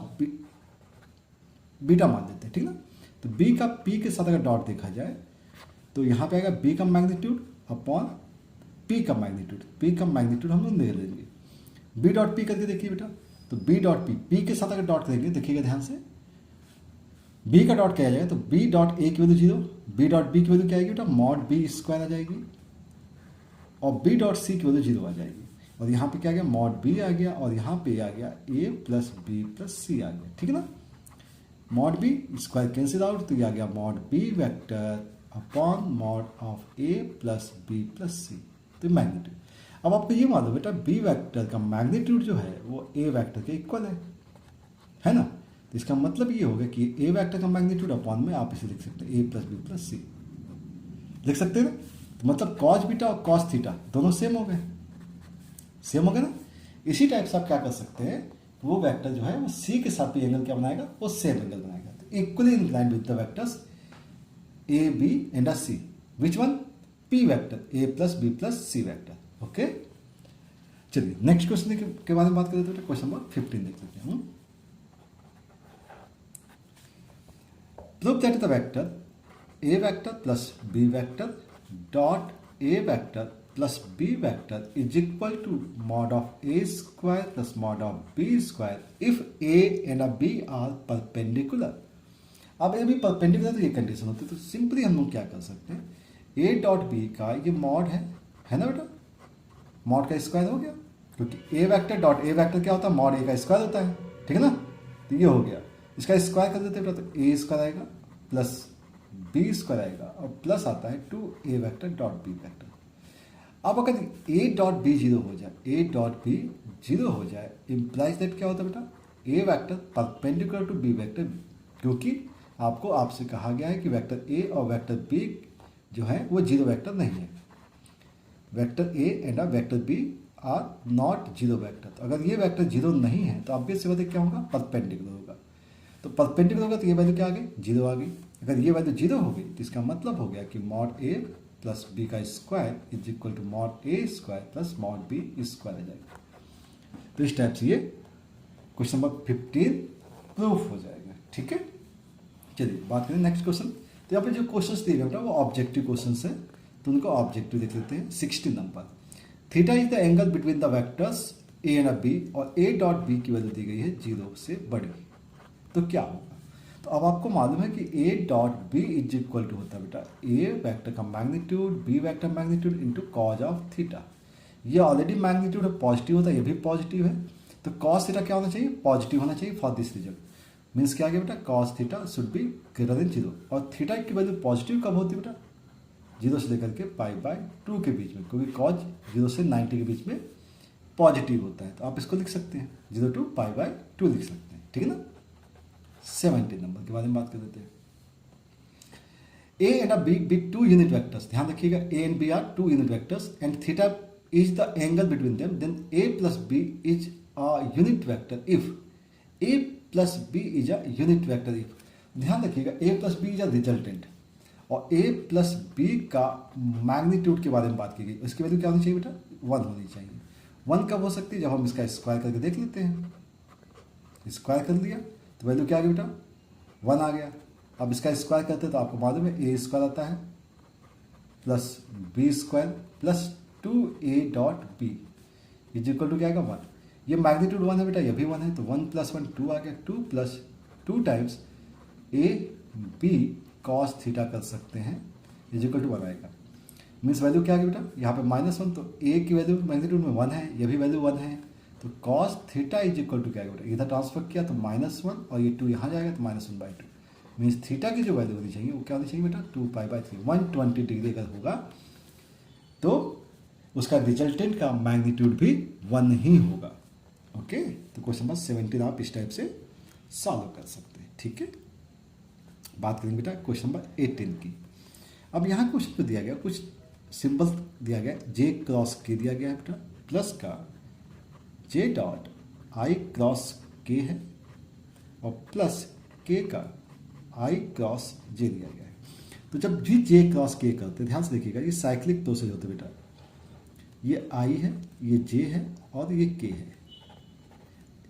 बीटा मान लेते हैं, ठीक ना। तो बी का पी के साथ अगर डॉट देखा जाए तो यहाँ पे आएगा बी का मैग्नीट्यूड अपॉन पी का मैग्नीट्यूड, पी का मैग्नीट्यूड हम लोग ले लेंगे, बी डॉट पी करके देखिए बेटा, तो बी डॉट पी के साथ अगर डॉट करेंगे देखिएगा ध्यान से, बी का डॉट क्या आ जाएगा, तो बी डॉट ए की वैल्यू 0, बी डॉट बी की वैल्यू क्या आएगी बेटा, मॉड बी स्क्वायर आ जाएगी, और बी डॉट सी की वैल्यू 0 आ जाएगी, और यहाँ पे क्या आ गया, मॉड बी आ गया, और यहाँ पे आ गया A plus B plus C आ गया, ठीक है ना। Mod B square cancel out, तो ये आ गया mod B vector upon mod of A plus B plus C, तो मैग्नीट्यूड। अब आपको ये मान लो बेटा बी वेक्टर का मैग्नीट्यूड जो है वो ए वेक्टर के इक्वल है ना। तो इसका मतलब ये होगा कि ए वेक्टर का मैग्नीट्यूड अपॉन में आप इसे लिख सकते हैं ए प्लस बी प्लस सी लिख सकते हैं ना। तो मतलब कॉस बीटा और कॉस थीटा दोनों सेम हो गए, सेम हो गए ना। इसी टाइप से आप क्या कर सकते हैं, वो वेक्टर जो है वो सी के साथ भी एंगल क्या बनाएगा, वो सेम एंगल बनाएगा। तो equally inclined with the vectors A B and C, which one, P vector A plus B plus C vector. Okay, चलिए नेक्स्ट क्वेश्चन के बारे में बात करते हैं, क्वेश्चन नंबर 15 देख लेते हैं। Prove that the vector a vector plus b vector dot a vector plus b vector is equal to mod of a square plus mod of b square if a and a b are perpendicular। अब ये भी परपेंडिकुलर तो ये कंडीशन होती है, तो सिंपली हम लोग क्या कर सकते हैं, a डॉट बी का ये मॉड है ना बेटा, मॉड का स्क्वायर हो गया, क्योंकि a vector dot a vector क्या होता है, मॉड a का स्क्वायर होता है, ठीक है ना। तो ये हो गया, इसका स्क्वायर कर देते हैं तो ए स्क्वायर आएगा प्लस बी स्क्वायर आएगा और प्लस आता है 2a vector dot B vector. अब अगर a डॉट बी 0 हो जाए, a डॉट बी 0 हो जाए इम्प्लाइज दैट क्या होता है बेटा, a vector perpendicular to b vector, क्योंकि आपसे कहा गया है कि वेक्टर a और वेक्टर b जो है वो 0 वेक्टर नहीं है, vector a and uh vector b are not 0 vector. तो अगर ये वेक्टर 0 नहीं है तो ऑब्वियस सी बात है क्या होगा, परपेंडिकुलर होगा। तो परपेंडिकुलर होगा तो ये वैल्यू क्या आ गई, 0 आ गई। अगर ये वैल्यू 0 हो गई तो इसका मतलब हो गया कि मॉड ए प्लस बी का square is equal to mod A square plus mod B square आ जाएगा। तो इस टाइप से ये क्वेश्चन नंबर 15 प्रूफ हो जाएगा, ठीक है। चलिए बात करें नेक्स्ट क्वेश्चन। तो यहाँ पे जो क्वेश्चन दिए गए बेटा वो ऑब्जेक्टिव क्वेश्चन है, तो उनको ऑब्जेक्टिव देख लेते हैं। 16 number, theta is the angle between the vectors A and B और ए डॉट बी की वैल्यू दी गई है 0 से बड़ी, तो क्या होगा। तो अब आपको मालूम है कि A dot B is equal to होता है बेटा ए वेक्टर का magnitude B vector magnitude into cos of theta. ये ऑलरेडी मैग्नीट्यूड है, पॉजिटिव होता है, ये भी पॉजिटिव है, तो कॉस थीटा क्या होना चाहिए, पॉजिटिव होना चाहिए फॉर दिस रीजन। मीन्स क्या गया बेटा, cos theta should be greater than 0। और थीटा की वैल्यू पॉजिटिव कब होती है बेटा, 0 से लेकर के π/2 के बीच में, क्योंकि कॉज 0 से 90 के बीच में पॉजिटिव होता है। तो आप इसको लिख सकते हैं 0 to π/2 लिख सकते हैं, ठीक है ना। 17 नंबर के बारे में बात कर देते हैं। A and B 2 unit vectors, ध्यान रखिएगा A and B are 2 unit vectors and theta is the angle between them, then A plus B is a unit vector if A plus B is a unit vector if. ध्यान रखिएगा A plus B is a resultant और ए प्लस बी का मैग्नीट्यूड के बारे में बात की गई, इसकी वैल्यू क्या होनी चाहिए बेटा, 1 होनी चाहिए। 1 कब हो सकती है, जब हम इसका स्क्वायर करके देख लेते हैं। स्क्वायर कर लिया तो वैल्यू क्या आ गया बेटा 1 आ गया। अब इसका स्क्वायर करते तो आपको मालूम है ए स्क्वायर आता है plus B square plus 2a.b is equal to क्या आएगा 1। ये मैग्नीट्यूड 1 है बेटा, ये भी 1 है तो 1 + 1 2 आ गया, 2 + 2 times A B cos theta कर सकते हैं इज इक्वल टू 1 आएगा। मीन्स वैल्यू क्या आ गया बेटा यहाँ पे -1 तो ए की वैल्यू मैग्नीट्यूड में 1 है, ये भी वैल्यू 1 है तो cos theta is equal to क्या आएगा बेटा, इधर ट्रांसफर किया तो -1 और ये 2 यहाँ जाएगा तो -1/2। मीन्स थीटा की जो वैल्यू होनी चाहिए वो क्या होनी चाहिए बेटा 2π/3 120 डिग्री अगर होगा तो उसका रिजल्टेंट का मैग्नीट्यूड भी 1 ही होगा। ओके, तो क्वेश्चन नंबर 17 आप इस टाइप से सॉल्व कर सकते हैं। ठीक है, बात करेंगे बेटा क्वेश्चन नंबर 18 की। अब यहाँ क्वेश्चन को दिया गया कुछ सिंबल दिया गया J क्रॉस K दिया गया है बेटा, प्लस का J.I क्रॉस K है और प्लस K का I क्रॉस J दिया गया है। तो जब भी J क्रॉस K करते हैं ध्यान से देखिएगा ये साइक्लिक प्रोसेस होता है बेटा, ये I है, ये J है और ये K है,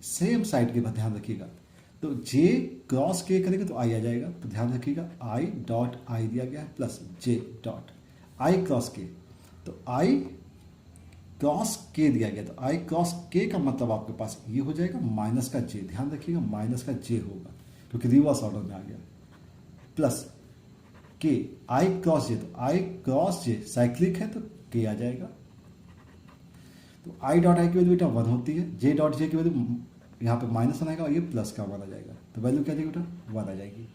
सेम साइड के बाद ध्यान रखिएगा। तो J क्रॉस K करेंगे तो I आ जाएगा, तो ध्यान रखिएगा I.I दिया गया है प्लस J.I क्रॉस K, तो I क्रॉस K दिया गया तो I क्रॉस K का मतलब आपके पास ये हो जाएगा माइनस का J, ध्यान रखिएगा माइनस का J होगा क्योंकि रिवर्स ऑर्डर में आ गया, plus K I cross J, तो I क्रॉस J साइक्लिक है तो K आ जाएगा। तो I.I की वैल्यू बेटा 1 होती है, J.J की वैल्यू यहाँ पे -1 आएगा और ये प्लस का 1 आ जाएगा, तो वैल्यू क्या आ जाएगी बेटा 1 आ जाएगी।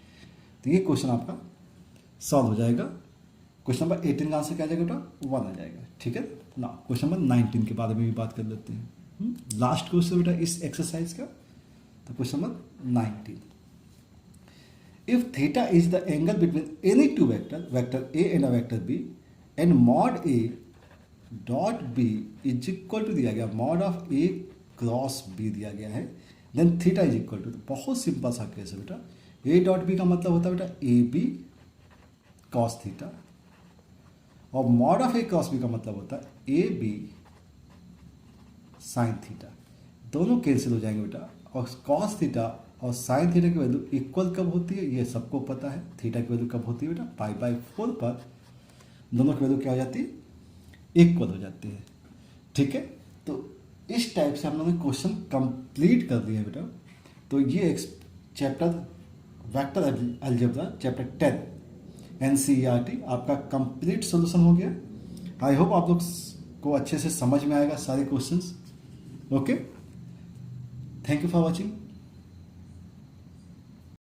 तो ये क्वेश्चन आपका सॉल्व हो जाएगा। क्वेश्चन नंबर 18 का आंसर क्या आ जाएगा बेटा 1 आ जाएगा। ठीक है ना, क्वेश्चन नंबर 19 के बारे में भी बात कर लेते हैं। लास्ट क्वेश्चन बेटा इस एक्सरसाइज का, तो question number 19, if theta is the angle between any two vector A and uh vector B and mod A dot B is equal to दिया गया mod of A cross B दिया गया है, then theta is equal to, बहुत सिंपल सा केस है बेटा, ए डॉट बी का मतलब होता है बेटा ए बी कॉस थीटा और mod of A cross B का मतलब होता है ए बी साइन थीटा। दोनों कैंसिल हो जाएंगे बेटा, और कॉस थीटा और साइन थीटा की वैल्यू इक्वल कब होती है ये सबको पता है, थीटा की वैल्यू कब होती है बेटा π/4 पर दोनों की वैल्यू क्या हो जाती है इक्वल हो जाती है। ठीक है, तो इस टाइप से हम लोगों ने क्वेश्चन कंप्लीट कर दिया बेटा। तो ये chapter vector algebra chapter 10 NCERT आपका कंप्लीट सॉल्यूशन हो गया। आई होप आप लोग को अच्छे से समझ में आएगा सारे questions. Okay, thank you for watching.